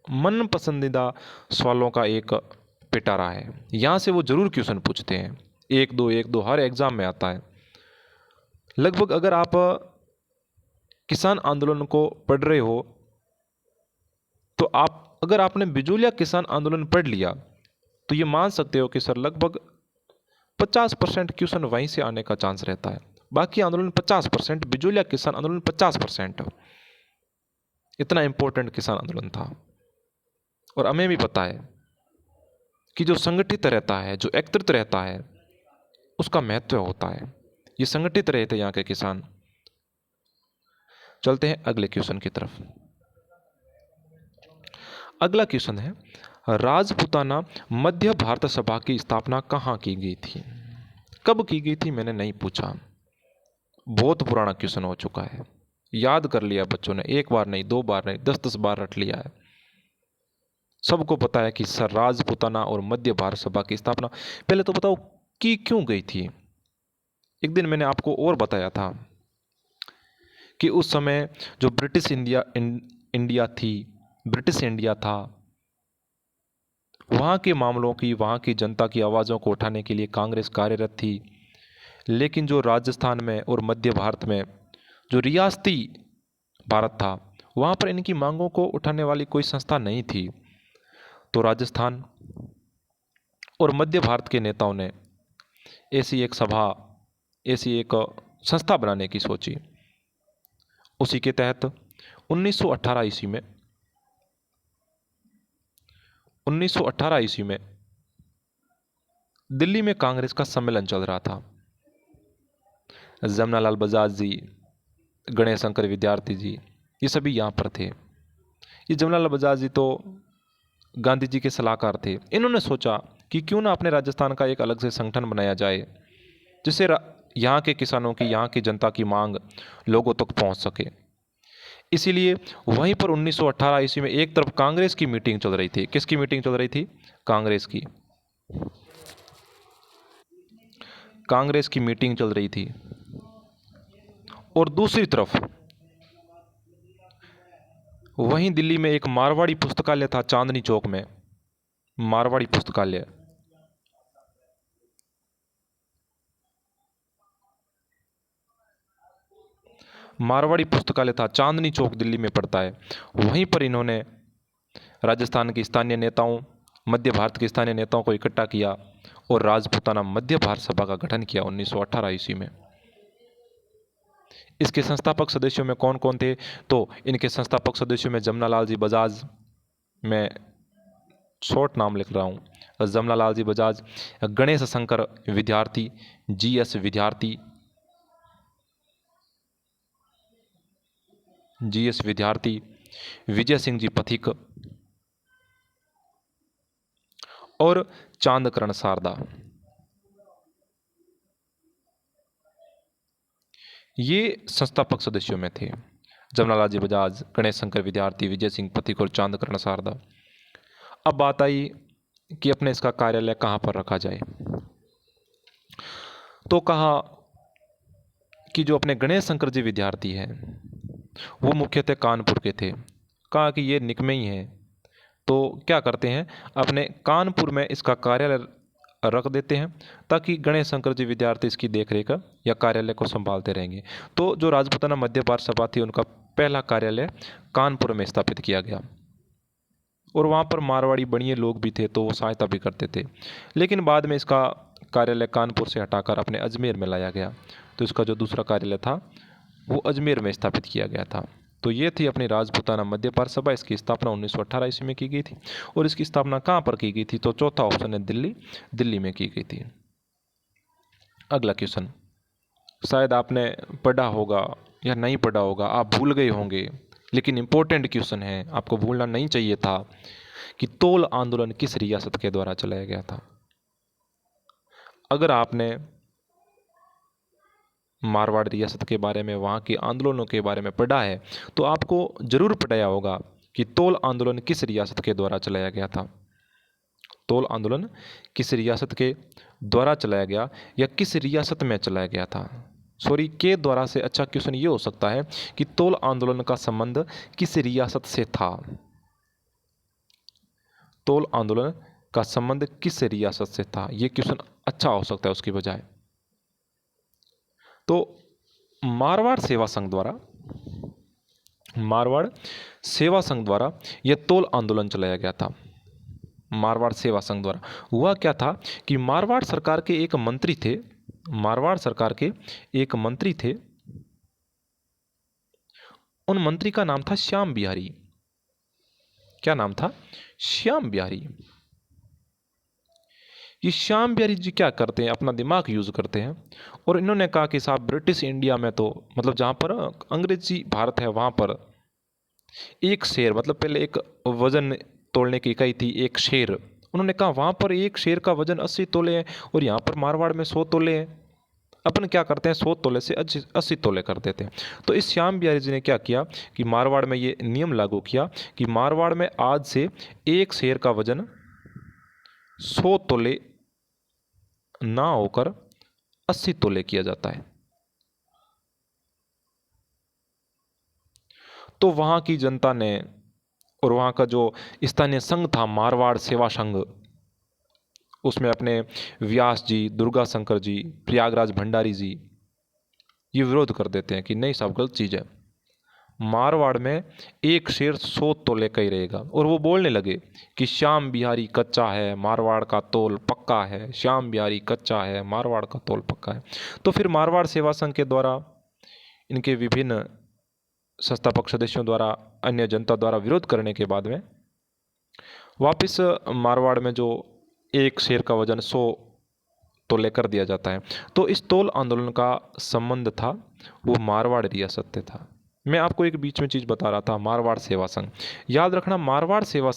मन पसंदीदा सवालों का एक पिटारा है। यहाँ से वो जरूर क्वेश्चन पूछते हैं, एक दो हर एग्जाम में आता है। लगभग अगर आप किसान आंदोलन को पढ़ रहे हो तो अगर आपने बिजोलिया किसान आंदोलन पढ़ लिया तो ये मान सकते हो कि सर लगभग 50% क्वेश्चन वहीं से आने का चांस रहता है। बाकी आंदोलन 50%, बिजोलिया किसान आंदोलन 50%। इतना इंपॉर्टेंट किसान आंदोलन था। और हमें भी पता है कि जो संगठित रहता है, जो एकत्रित रहता है, उसका महत्व होता है। ये संगठित रहे थे यहाँ के किसान। चलते हैं अगले क्वेश्चन की तरफ। अगला क्वेश्चन है, राजपूताना मध्य भारत सभा की स्थापना कहाँ की गई थी? कब की गई थी मैंने नहीं पूछा, बहुत पुराना क्वेश्चन हो चुका है। याद कर लिया बच्चों ने, एक बार नहीं, दो बार नहीं, 10-10 बार रट लिया है। सबको पता है कि सर राजपूताना और मध्य भारत सभा की स्थापना, पहले तो बताओ कि क्यों गई थी। एक दिन मैंने आपको और बताया था कि उस समय जो ब्रिटिश इंडिया थी, ब्रिटिश इंडिया था, वहाँ के मामलों की, वहाँ की जनता की आवाज़ों को उठाने के लिए कांग्रेस कार्यरत थी। लेकिन जो राजस्थान में और मध्य भारत में जो रियासती भारत था, वहाँ पर इनकी मांगों को उठाने वाली कोई संस्था नहीं थी। तो राजस्थान और मध्य भारत के नेताओं ने ऐसी एक सभा, ऐसी एक संस्था बनाने की सोची। उसी के तहत 1918 ईस्वी में दिल्ली में कांग्रेस का सम्मेलन चल रहा था। जमनालाल बजाज जी, गणेश शंकर विद्यार्थी जी, ये सभी यहाँ पर थे। ये जमनालाल बजाज जी तो गांधी जी के सलाहकार थे। इन्होंने सोचा कि क्यों ना अपने राजस्थान का एक अलग से संगठन बनाया जाए, जिससे यहाँ के किसानों की, यहाँ की जनता की मांग लोगों तक पहुँच सके। इसीलिए वहीं पर 1918 ईस्वी में एक तरफ कांग्रेस की मीटिंग चल रही थी। किसकी मीटिंग चल रही थी? कांग्रेस की मीटिंग चल रही थी। और दूसरी तरफ वहीं दिल्ली में एक मारवाड़ी पुस्तकालय था, चांदनी चौक में, मारवाड़ी पुस्तकालय। मारवाड़ी पुस्तकालय था, चांदनी चौक दिल्ली में पड़ता है। वहीं पर इन्होंने राजस्थान के स्थानीय नेताओं, मध्य भारत के स्थानीय नेताओं को इकट्ठा किया और राजपूताना मध्य भारत सभा का गठन किया 1918 ईस्वी में। इसके संस्थापक सदस्यों में कौन कौन थे? तो इनके संस्थापक सदस्यों में जमनालाल जी बजाज, मैं शॉर्ट नाम लिख रहा हूँ, जमनालाल जी बजाज, गणेश शंकर विद्यार्थी, GS विद्यार्थी, विजय सिंह जी पथिक और चांदकरण शारदा। ये संस्थापक सदस्यों में थे, जमनालाल जी बजाज, गणेश शंकर विद्यार्थी, विजय सिंह पथिक और चांदकरण शारदा। अब बात आई कि अपने इसका कार्यालय कहाँ पर रखा जाए। तो कहा कि जो अपने गणेश शंकर जी विद्यार्थी हैं वो मुख्यतः कानपुर के थे। कहा कि ये निकमे ही हैं, तो क्या करते हैं, अपने कानपुर में इसका कार्यालय रख देते हैं ताकि गणेश शंकर जी विद्यार्थी इसकी देखरेख या कार्यालय को संभालते रहेंगे। तो जो राजपूताना मध्य भारत सभा थी, उनका पहला कार्यालय कानपुर में स्थापित किया गया और वहाँ पर मारवाड़ी बनिए लोग भी थे, तो वो सहायता भी करते थे। लेकिन बाद में इसका कार्यालय कानपुर से हटाकर अपने अजमेर में लाया गया। तो इसका जो दूसरा कार्यालय था वो अजमेर में स्थापित किया गया था। तो ये थी अपनी राजपूताना मध्यपार सभा। इसकी स्थापना 1918 ईस्वी में की गई थी। और इसकी स्थापना कहाँ पर की गई थी? तो चौथा ऑप्शन है दिल्ली, दिल्ली में की गई थी। अगला क्वेश्चन शायद आपने पढ़ा होगा या नहीं पढ़ा होगा, आप भूल गए होंगे, लेकिन इंपॉर्टेंट क्वेश्चन है, आपको भूलना नहीं चाहिए था कि तोल आंदोलन किस रियासत के द्वारा चलाया गया था। अगर आपने मारवाड़ रियासत के बारे में, वहाँ के आंदोलनों के बारे में पढ़ा है, तो आपको जरूर पढ़ाया होगा कि तोल आंदोलन किस रियासत के द्वारा चलाया गया था। तोल आंदोलन किस रियासत के द्वारा चलाया गया या किस रियासत में चलाया गया था। सॉरी, के द्वारा से अच्छा क्वेश्चन ये हो सकता है कि तोल आंदोलन का संबंध किस रियासत से था। तोल आंदोलन का संबंध किस रियासत से था, ये क्वेश्चन अच्छा हो सकता है उसकी बजाय। तो मारवाड़ सेवा संघ द्वारा यह तोल आंदोलन चलाया गया था। मारवाड़ सेवा संघ द्वारा हुआ क्या था कि मारवाड़ सरकार के एक मंत्री थे, उन मंत्री का नाम था श्याम बिहारी। क्या नाम था? श्याम बिहारी। ये श्याम बिहारी जी क्या करते हैं? अपना दिमाग यूज करते हैं और इन्होंने कहा कि साहब ब्रिटिश इंडिया में, तो मतलब जहाँ पर अंग्रेजी भारत है, वहाँ पर एक शेर, मतलब पहले एक वजन तोलने की इकाई थी एक शेर। उन्होंने कहा वहाँ पर एक शेर का वजन 80 तोले है और यहाँ पर मारवाड़ में 100 तोले हैं। अपन क्या करते हैं, 100 तोले से 80 तोले कर देते हैं। तो इस श्याम बिहारी जी ने क्या किया कि मारवाड़ में ये नियम लागू किया कि मारवाड़ में आज से एक शेर का वजन 100 तोले ना होकर 80 तोले किया जाता है। तो वहाँ की जनता ने और वहाँ का जो स्थानीय संघ था मारवाड़ सेवा संघ, उसमें अपने व्यास जी, दुर्गा शंकर जी, प्रयागराज भंडारी जी ये विरोध कर देते हैं कि नहीं साहब गलत चीज़ है, मारवाड़ में एक शेर 100 तोले का ही रहेगा। और वो बोलने लगे कि श्याम बिहारी कच्चा है, मारवाड़ का तोल पक्का है, श्याम बिहारी कच्चा है, मारवाड़ का तोल पक्का है। तो फिर मारवाड़ सेवा संघ के द्वारा, इनके विभिन्न संस्थापक सदस्यों द्वारा, अन्य जनता द्वारा विरोध करने के बाद में वापस मारवाड़ में जो एक शेर का वजन 100 तोले कर दिया जाता है। तो इस तोल आंदोलन का संबंध था वो मारवाड़ रियासत से था। मैं आपको एक बीच में चीज़ बता रहा था, मारवाड़ सेवा संघ। याद रखना, मारवाड़ सेवा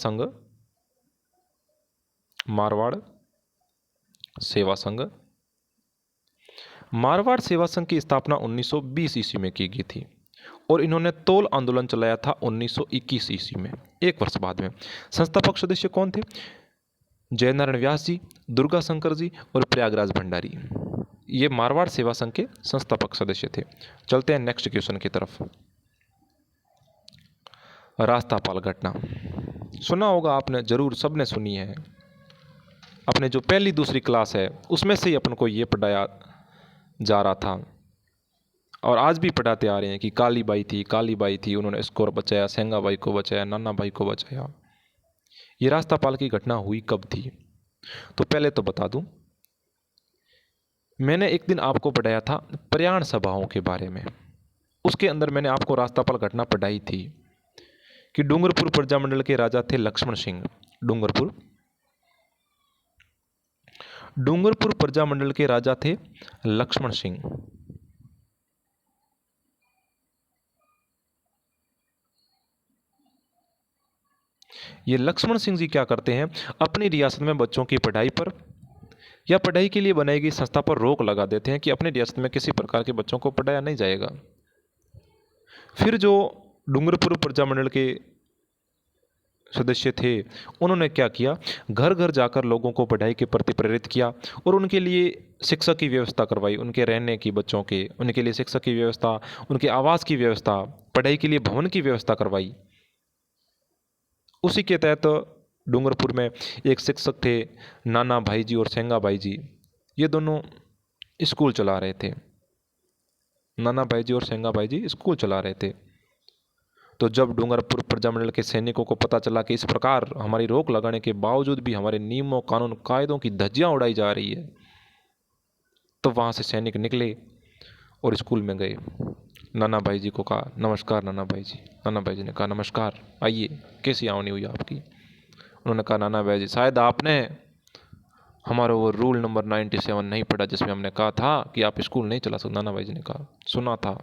संघ की स्थापना 1920 ईस्वी में की गई थी और इन्होंने तोल आंदोलन चलाया था 1921 ईस्वी में, एक वर्ष बाद में। संस्थापक सदस्य कौन थे? जयनारायण व्यास जी, दुर्गा शंकर जी और प्रयागराज भंडारी, ये मारवाड़ सेवा संघ के संस्थापक सदस्य थे। चलते हैं नेक्स्ट क्वेश्चन की तरफ। रास्तापाल घटना सुना होगा आपने, जरूर सबने सुनी है। अपने जो पहली दूसरी क्लास है उसमें से ही अपन को ये पढ़ाया जा रहा था और आज भी पढ़ाते आ रहे हैं कि काली बाई थी, उन्होंने इसको बचाया, सेंगा बाई को बचाया, नाना भाई को बचाया। ये रास्तापाल की घटना हुई कब थी? तो पहले तो बता दूं, मैंने एक दिन आपको पढ़ाया था प्रयाण सभाओं के बारे में। उसके अंदर मैंने आपको रास्तापाल घटना पढ़ाई थी कि डूंगरपुर प्रजामंडल के राजा थे लक्ष्मण सिंह। डूंगरपुर प्रजामंडल के राजा थे लक्ष्मण सिंह। ये लक्ष्मण सिंह जी क्या करते हैं, अपनी रियासत में बच्चों की पढ़ाई पर या पढ़ाई के लिए बनाई गई संस्था पर रोक लगा देते हैं कि अपनी रियासत में किसी प्रकार के बच्चों को पढ़ाया नहीं जाएगा। फिर जो डूंगरपुर प्रजामंडल के सदस्य थे उन्होंने क्या किया, घर घर जाकर लोगों को पढ़ाई के प्रति प्रेरित किया और उनके लिए शिक्षा की व्यवस्था करवाई, उनके रहने की, बच्चों के, उनके लिए शिक्षा की व्यवस्था, उनके आवास की व्यवस्था, पढ़ाई के लिए भवन की व्यवस्था करवाई। उसी के तहत डूंगरपुर में एक शिक्षक थे नाना भाई जी और सेंगा भाई जी, ये दोनों स्कूल चला रहे थे। नाना भाई जी और सेंगा भाई जी स्कूल चला रहे थे। तो जब डूंगरपुर प्रजामंडल के सैनिकों को पता चला कि इस प्रकार हमारी रोक लगाने के बावजूद भी हमारे नियमों, कानून, कायदों की धज्जियां उड़ाई जा रही है, तो वहाँ से सैनिक निकले और स्कूल में गए। नाना भाई जी को कहा, नमस्कार नाना भाई जी। नाना भाई जी ने कहा, नमस्कार, आइए, कैसी आवनी हुई आपकी? उन्होंने कहा, नाना भाई जी, शायद आपने हमारा वो रूल नंबर 97 नहीं पढ़ा, जिसमें हमने कहा था कि आप स्कूल नहीं चला सकते। नाना भाई जी ने कहा, सुना था,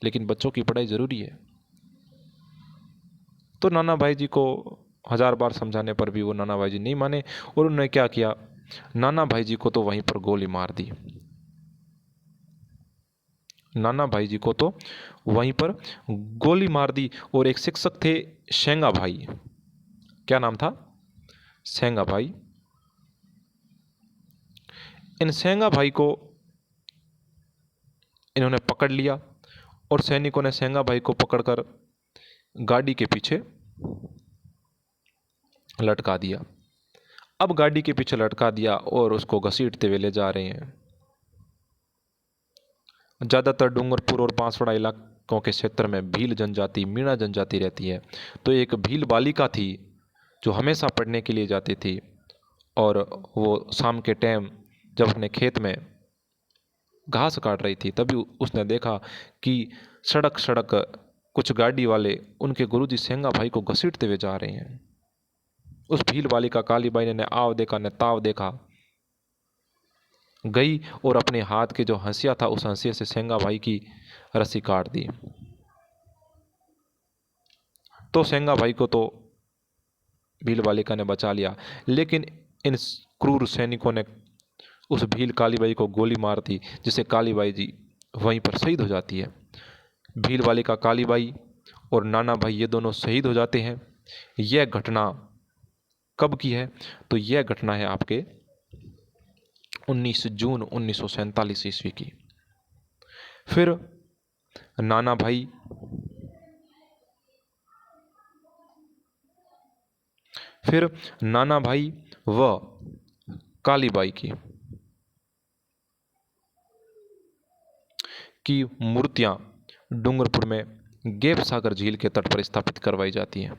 लेकिन बच्चों की पढ़ाई ज़रूरी है। तो नाना भाई जी को 1000 बार समझाने पर भी वो नाना भाई जी नहीं माने, और उन्होंने क्या किया, नाना भाई जी को तो वहीं पर गोली मार दी। नाना भाई जी को तो वहीं पर गोली मार दी। और एक शिक्षक थे, शेंगा भाई, क्या नाम था, सेंगा भाई। इन सेंगा भाई को इन्होंने पकड़ लिया, और सैनिकों ने सेंगा भाई को पकड़कर गाड़ी के पीछे लटका दिया। अब गाड़ी के पीछे लटका दिया और उसको घसीटते हुए ले जा रहे हैं। ज़्यादातर डूंगरपुर और बांसवाड़ा इलाकों के क्षेत्र में भील जनजाति, मीणा जनजाति रहती है। तो एक भील बालिका थी जो हमेशा पढ़ने के लिए जाती थी, और वो शाम के टाइम जब अपने खेत में घास काट रही थी, तभी उसने देखा कि सड़क सड़क कुछ गाड़ी वाले उनके गुरुजी सेंगा भाई को घसीटते हुए जा रहे हैं। उस भील बालिका काली बाई ने आव देखा न ताव देखा, गई और अपने हाथ के जो हंसिया था उस हंसिया से सेंगा भाई की रस्सी काट दी। तो सेंगा भाई को तो भील बालिका ने बचा लिया, लेकिन इन क्रूर सैनिकों ने उस भील काली बाई को गोली मार दी, जिससे काली बाई जी वहीं पर शहीद हो जाती है। भील बालिका काली बाई और नाना भाई ये दोनों शहीद हो जाते हैं। यह घटना कब की है? तो यह घटना है आपके 19 जून 1947 ईस्वी की। फिर नाना भाई व काली बाई की मूर्तियां डूंगरपुर में गैप सागर झील के तट पर स्थापित करवाई जाती हैं।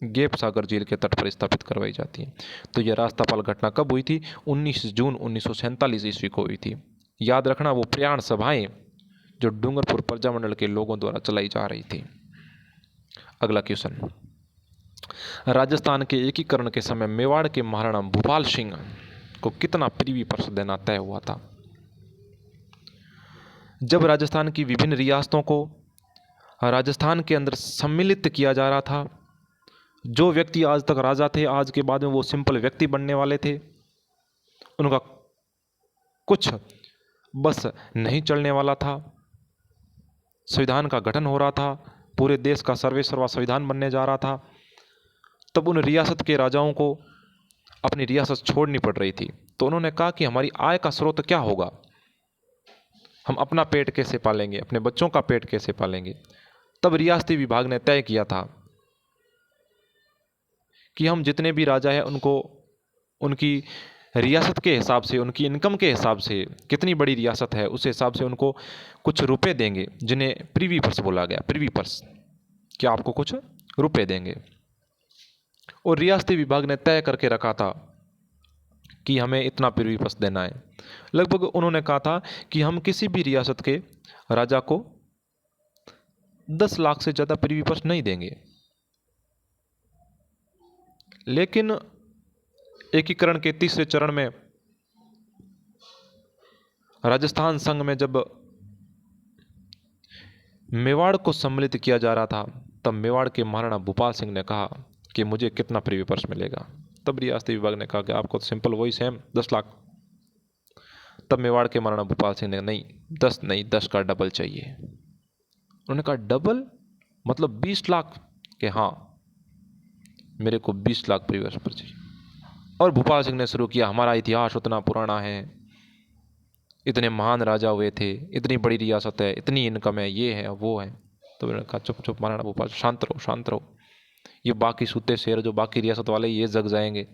गैप सागर झील के तट पर स्थापित करवाई जाती हैं। तो यह रास्तापाल घटना कब हुई थी? 19 जून 1947 ईस्वी को हुई थी। याद रखना, वो प्रयाण सभाएं जो डूंगरपुर प्रजामंडल के लोगों द्वारा चलाई जा रही थी। अगला क्वेश्चन, राजस्थान के एकीकरण के समय मेवाड़ के महाराणा भूपाल सिंह को कितना प्रीवी पर्स देना तय हुआ था? जब राजस्थान की विभिन्न रियासतों को राजस्थान के अंदर सम्मिलित किया जा रहा था, जो व्यक्ति आज तक राजा थे, आज के बाद में वो सिंपल व्यक्ति बनने वाले थे, उनका कुछ बस नहीं चलने वाला था। संविधान का गठन हो रहा था, पूरे देश का सर्वेसर्वा संविधान बनने जा रहा था। तब उन रियासत के राजाओं को अपनी रियासत छोड़नी पड़ रही थी। तो उन्होंने कहा कि हमारी आय का स्रोत क्या होगा, हम अपना पेट कैसे पालेंगे, अपने बच्चों का पेट कैसे पालेंगे। तब रियासती विभाग ने तय किया था कि हम जितने भी राजा हैं उनको उनकी रियासत के हिसाब से, उनकी इनकम के हिसाब से, कितनी बड़ी रियासत है उस हिसाब से उनको कुछ रुपए देंगे, जिन्हें प्रीवी पर्स बोला गया। प्रीवी पर्स क्या, आपको कुछ रुपए देंगे। और रियासती विभाग ने तय करके रखा था कि हमें इतना प्रीवी पर्स देना है। लगभग उन्होंने कहा था कि हम किसी भी रियासत के राजा को 10 लाख से ज़्यादा प्रीवी पर्स नहीं देंगे। लेकिन एकीकरण के तीसरे चरण में राजस्थान संघ में जब मेवाड़ को सम्मिलित किया जा रहा था, तब मेवाड़ के महाराणा भूपाल सिंह ने कहा कि मुझे कितना प्रीवी पर्स मिलेगा। तब रियासती विभाग ने कहा कि आपको तो सिंपल वही सेम 10 लाख। तब मेवाड़ के महाराणा भूपाल सिंह ने नहीं, 10 नहीं, 10 का डबल चाहिए। उन्होंने कहा डबल मतलब 20 लाख? कि हाँ, मेरे को 20 लाख प्रीवी पर्स चाहिए। और भूपाल सिंह ने शुरू किया, हमारा इतिहास उतना पुराना है, इतने महान राजा हुए थे, इतनी बड़ी रियासत है, इतनी इनकम है, ये है वो है। तो मैंने कहा चुप चुप महाराणा भूपाल, शांत रहो शांत रहो, ये बाकी सूते शेर जो बाकी रियासत वाले ये जग जाएंगे।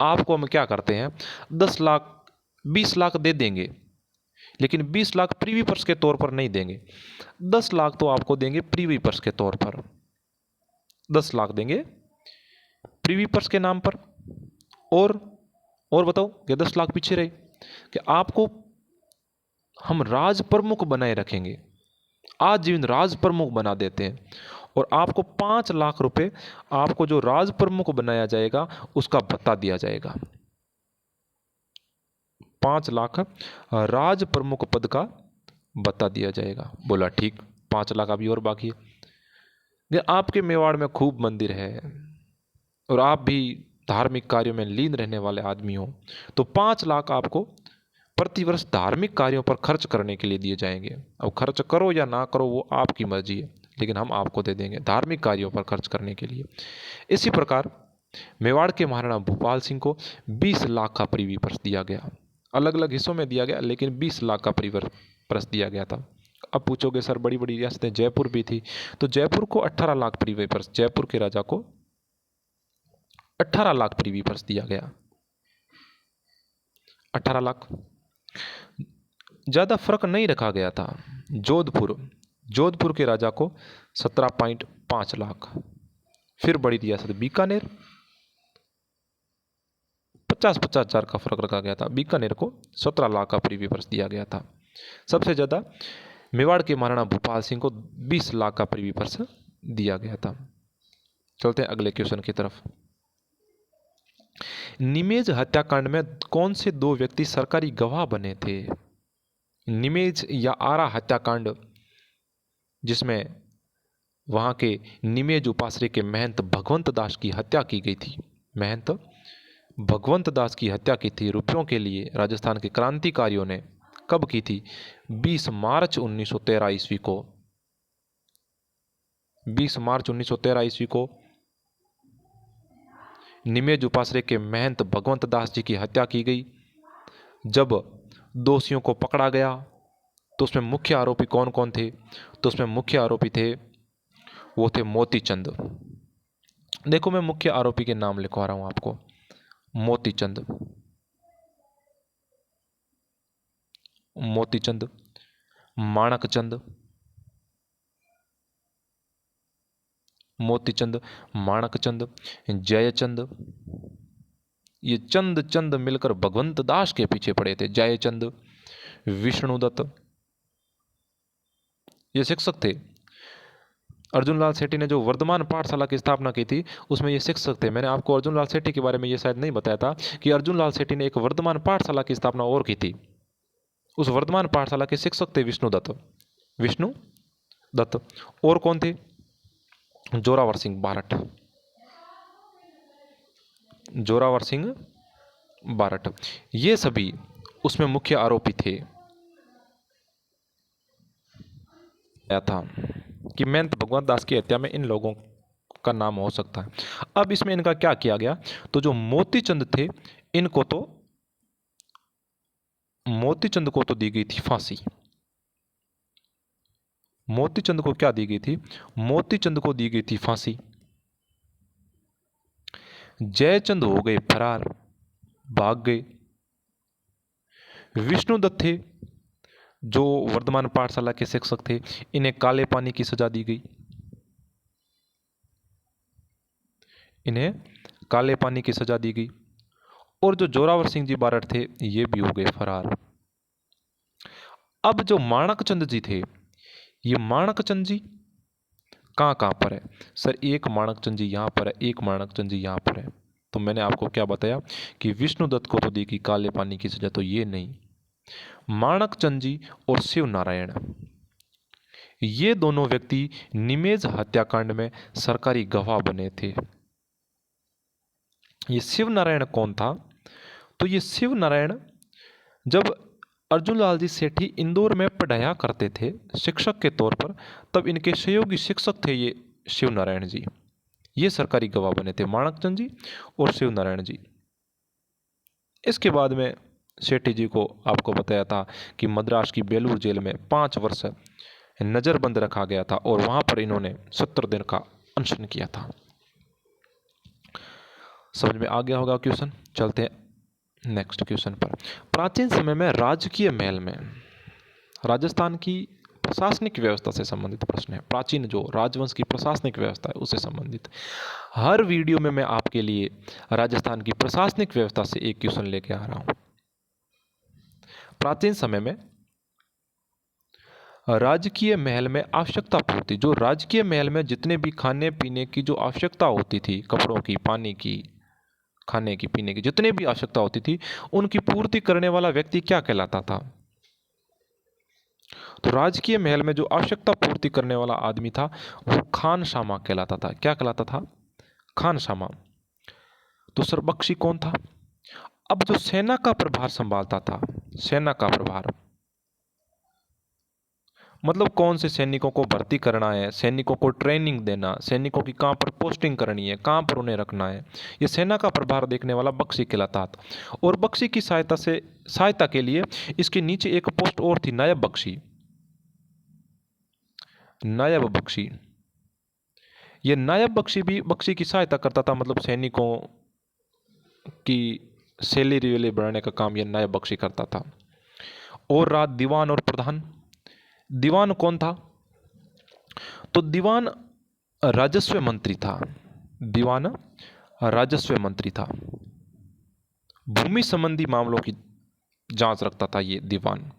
आपको हम क्या करते हैं, 10 लाख 20 लाख दे देंगे, लेकिन 20 लाख प्रीवी पर्स के तौर पर नहीं देंगे। 10 लाख तो आपको देंगे प्रीवी पर्स के तौर पर, 10 लाख देंगे प्रीवी पर्स के नाम पर। और बताओ कि 10 लाख पीछे रहे कि आपको हम राज प्रमुख बनाए रखेंगे, आजीवन राज प्रमुख बना देते हैं और आपको 5 लाख रुपए आपको जो राज प्रमुख बनाया जाएगा उसका भत्ता दिया जाएगा। 5 लाख राज प्रमुख पद का भत्ता दिया जाएगा। बोला ठीक, 5 लाख अभी और बाकी है। ये आपके मेवाड़ में खूब मंदिर है और आप भी धार्मिक कार्यों में लीन रहने वाले आदमी हो, तो 5 लाख आपको प्रतिवर्ष धार्मिक कार्यों पर खर्च करने के लिए दिए जाएंगे। अब खर्च करो या ना करो वो आपकी मर्जी है, लेकिन हम आपको दे देंगे धार्मिक कार्यों पर खर्च करने के लिए। इसी प्रकार मेवाड़ के महाराणा भूपाल सिंह को 20 लाख का परिवी पर्स दिया गया। अलग अलग हिस्सों में दिया गया, लेकिन 20 लाख का परिवी पर्स दिया गया था। अब पूछोगे सर बड़ी बड़ी रियासतें, जयपुर भी थी, तो जयपुर को 18 लाख परिवी पर्स, जयपुर के राजा को 18 लाख परिवी पर्स दिया गया। 18 लाख, ज़्यादा फर्क नहीं रखा गया था। जोधपुर के राजा को 17.5 लाख। फिर बड़ी रियासत बीकानेर, 50-50 हज़ार का फर्क रखा गया था। बीकानेर को 17 लाख का प्रीवी पर्स दिया गया था। सबसे ज़्यादा मेवाड़ के महाराणा भूपाल सिंह को 20 लाख का प्रीवी पर्स दिया गया था। चलते हैं अगले क्वेश्चन की तरफ। निमेज हत्याकांड में कौन से 2 व्यक्ति सरकारी गवाह बने थे? निमेज या आरा हत्याकांड, जिसमें वहाँ के निमेज उपासरे के महंत भगवंत दास की हत्या की गई थी। महंत भगवंत दास की हत्या की थी रुपयों के लिए राजस्थान के क्रांतिकारियों ने। कब की थी? 20 मार्च 1913 ईस्वी को। 20 मार्च 1913 ईस्वी को निमेज उपासरे के महंत भगवंत दास जी की हत्या की गई। जब दोषियों को पकड़ा गया तो उसमें मुख्य आरोपी कौन कौन थे? तो उसमें मुख्य आरोपी थे, वो थे मोतीचंद। देखो मैं मुख्य आरोपी के नाम लिखवा रहा हूं आपको। मोतीचंद, माणकचंद, माणकचंद, जयचंद। ये चंद मिलकर भगवंत दास के पीछे पड़े थे। जयचंद, विष्णुदत्त, ये शिक्षक थे। अर्जुन लाल सेठी ने जो वर्धमान पाठशाला की स्थापना की थी उसमें ये शिक्षक थे। मैंने आपको अर्जुन लाल सेठी के बारे में ये शायद नहीं बताया था कि अर्जुन लाल सेठी ने एक वर्धमान पाठशाला की स्थापना और की थी। उस वर्धमान पाठशाला के शिक्षक थे विष्णु दत्त। और कौन थे? जोरावर सिंह बारठ। ये सभी उसमें मुख्य आरोपी थे। था कि महंत भगवंत दास की हत्या में इन लोगों का नाम हो सकता है। अब इसमें इनका क्या किया गया? तो जो मोतीचंद थे, इनको तो मोतीचंद को तो दी गई थी फांसी। मोतीचंद को क्या दी गई थी? मोतीचंद को दी गई थी फांसी। जयचंद हो गए फरार, भाग गए। विष्णुदत्त थे जो वर्धमान पाठशाला के शिक्षक थे, इन्हें काले पानी की सजा दी गई। इन्हें काले पानी की सजा दी गई। और जो जोरावर सिंह जी बारठ थे, ये भी हो गए फरार। अब जो माणकचंद जी थे, ये माणकचंद जी कहाँ पर है? सर एक माणकचंद जी यहाँ पर है, एक माणकचंद जी यहाँ पर है। तो मैंने आपको क्या बताया कि विष्णुदत्त को तो दी गई काले पानी की सजा, तो ये नहीं। माणकचंद जी और शिव नारायण, ये दोनों व्यक्ति निमेज हत्याकांड में सरकारी गवाह बने थे। ये शिव नारायण कौन था? तो ये शिव नारायण जब अर्जुन लाल जी सेठी इंदौर में पढ़ाया करते थे शिक्षक के तौर पर, तब इनके सहयोगी शिक्षक थे ये शिव नारायण जी। ये सरकारी गवाह बने थे, माणकचंद जी और शिव नारायण जी। इसके बाद में सेठी जी को आपको बताया था कि मद्रास की बेलूर जेल में 5 वर्ष नज़रबंद रखा गया था और वहाँ पर इन्होंने 70 दिन का अनशन किया था। समझ में आ गया होगा क्वेश्चन। चलते हैं नेक्स्ट क्वेश्चन पर। प्राचीन समय में राजकीय महल में राजस्थान की प्रशासनिक व्यवस्था से संबंधित प्रश्न है। प्राचीन जो राजवंश की प्रशासनिक व्यवस्था है उससे संबंधित। हर वीडियो में मैं आपके लिए राजस्थान की प्रशासनिक व्यवस्था से एक क्वेश्चन लेके आ रहा हूँ। प्राचीन समय में राजकीय महल में आवश्यकता पूर्ति, जो राजकीय महल में जितने भी खाने पीने की जो आवश्यकता होती थी, कपड़ों की, पानी की, खाने की, पीने की, जितने भी आवश्यकता होती थी, उनकी पूर्ति करने वाला व्यक्ति क्या कहलाता था? तो राजकीय महल में जो आवश्यकता पूर्ति करने वाला आदमी था वो खानसामा कहलाता था। क्या कहलाता था? खानसामा। दूसरा बख्शी कौन था? अब जो सेना का प्रभार संभालता था, सेना का प्रभार मतलब कौन से सैनिकों को भर्ती करना है, सैनिकों को ट्रेनिंग देना, सैनिकों की कहाँ पर पोस्टिंग करनी है, कहाँ पर उन्हें रखना है, ये सेना का प्रभार देखने वाला बख्शी कहलाता था। और बख्शी की सहायता के लिए इसके नीचे एक पोस्ट और थी, नायब बख्शी। नायब बख्शी, ये नायब बख्शी भी बख्शी की सहायता करता था, मतलब सैनिकों की सैलरी वेले बढ़ाने का काम ये नायब बख्शी करता था। और रात दीवान और प्रधान। दीवान कौन था? तो दीवान राजस्व मंत्री था। दीवान राजस्व मंत्री था, भूमि संबंधी मामलों की जांच रखता था ये दीवान।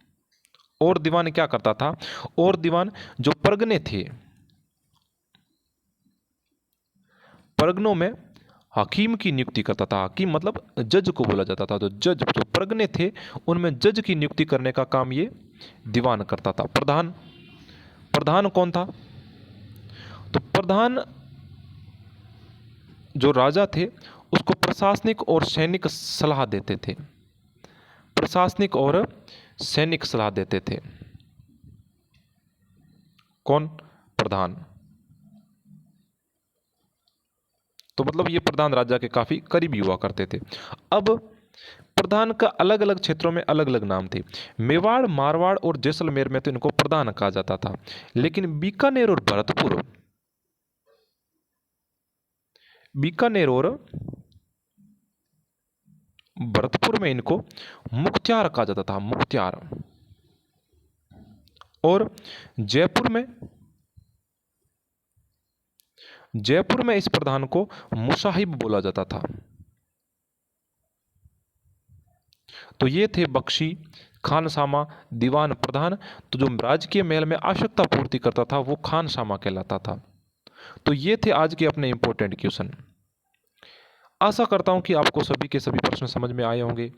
और दीवान क्या करता था? और दीवान जो परगने थे, परगनों में हकीम की नियुक्ति करता था। हकीम मतलब जज को बोला जाता था। तो जज जो परगने थे उनमें जज की नियुक्ति करने का काम ये दीवान करता था। प्रधान, प्रधान कौन था? तो प्रधान जो राजा थे उसको प्रशासनिक और सैनिक सलाह देते थे। प्रशासनिक और सैनिक सलाह देते थे। कौन? प्रधान। तो मतलब ये प्रधान राजा के काफी करीबी हुआ करते थे। अब प्रधान का अलग अलग क्षेत्रों में अलग अलग नाम थे। मेवाड़, मारवाड़ और जैसलमेर में तो इनको प्रधान कहा जाता था, लेकिन बीकानेर और भरतपुर, बीकानेर और भरतपुर में इनको मुख्तियार कहा जाता था, मुख्तियार। और जयपुर में, जयपुर में इस प्रधान को मुसाहिब बोला जाता था। तो ये थे बख्शी, खानसामा, दीवान, प्रधान। तो जो राजकीय महल में आवश्यकता पूर्ति करता था वो खानसामा कहलाता था। तो ये थे आज के अपने इंपॉर्टेंट क्वेश्चन। आशा करता हूँ कि आपको सभी के सभी प्रश्न समझ में आए होंगे।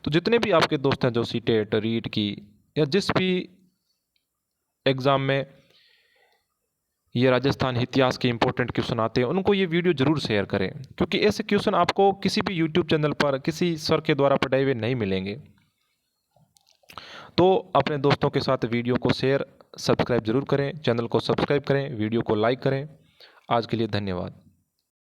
तो जितने भी आपके दोस्त हैं जो सीटेट, रीट की या जिस भी एग्ज़ाम में ये राजस्थान इतिहास के इंपॉर्टेंट क्वेश्चन आते हैं उनको ये वीडियो जरूर शेयर करें, क्योंकि ऐसे क्वेश्चन आपको किसी भी यूट्यूब चैनल पर किसी सर के द्वारा पढ़ाए हुए नहीं मिलेंगे। तो अपने दोस्तों के साथ वीडियो को शेयर, सब्सक्राइब जरूर करें, चैनल को सब्सक्राइब करें, वीडियो को लाइक करें। आज के लिए धन्यवाद।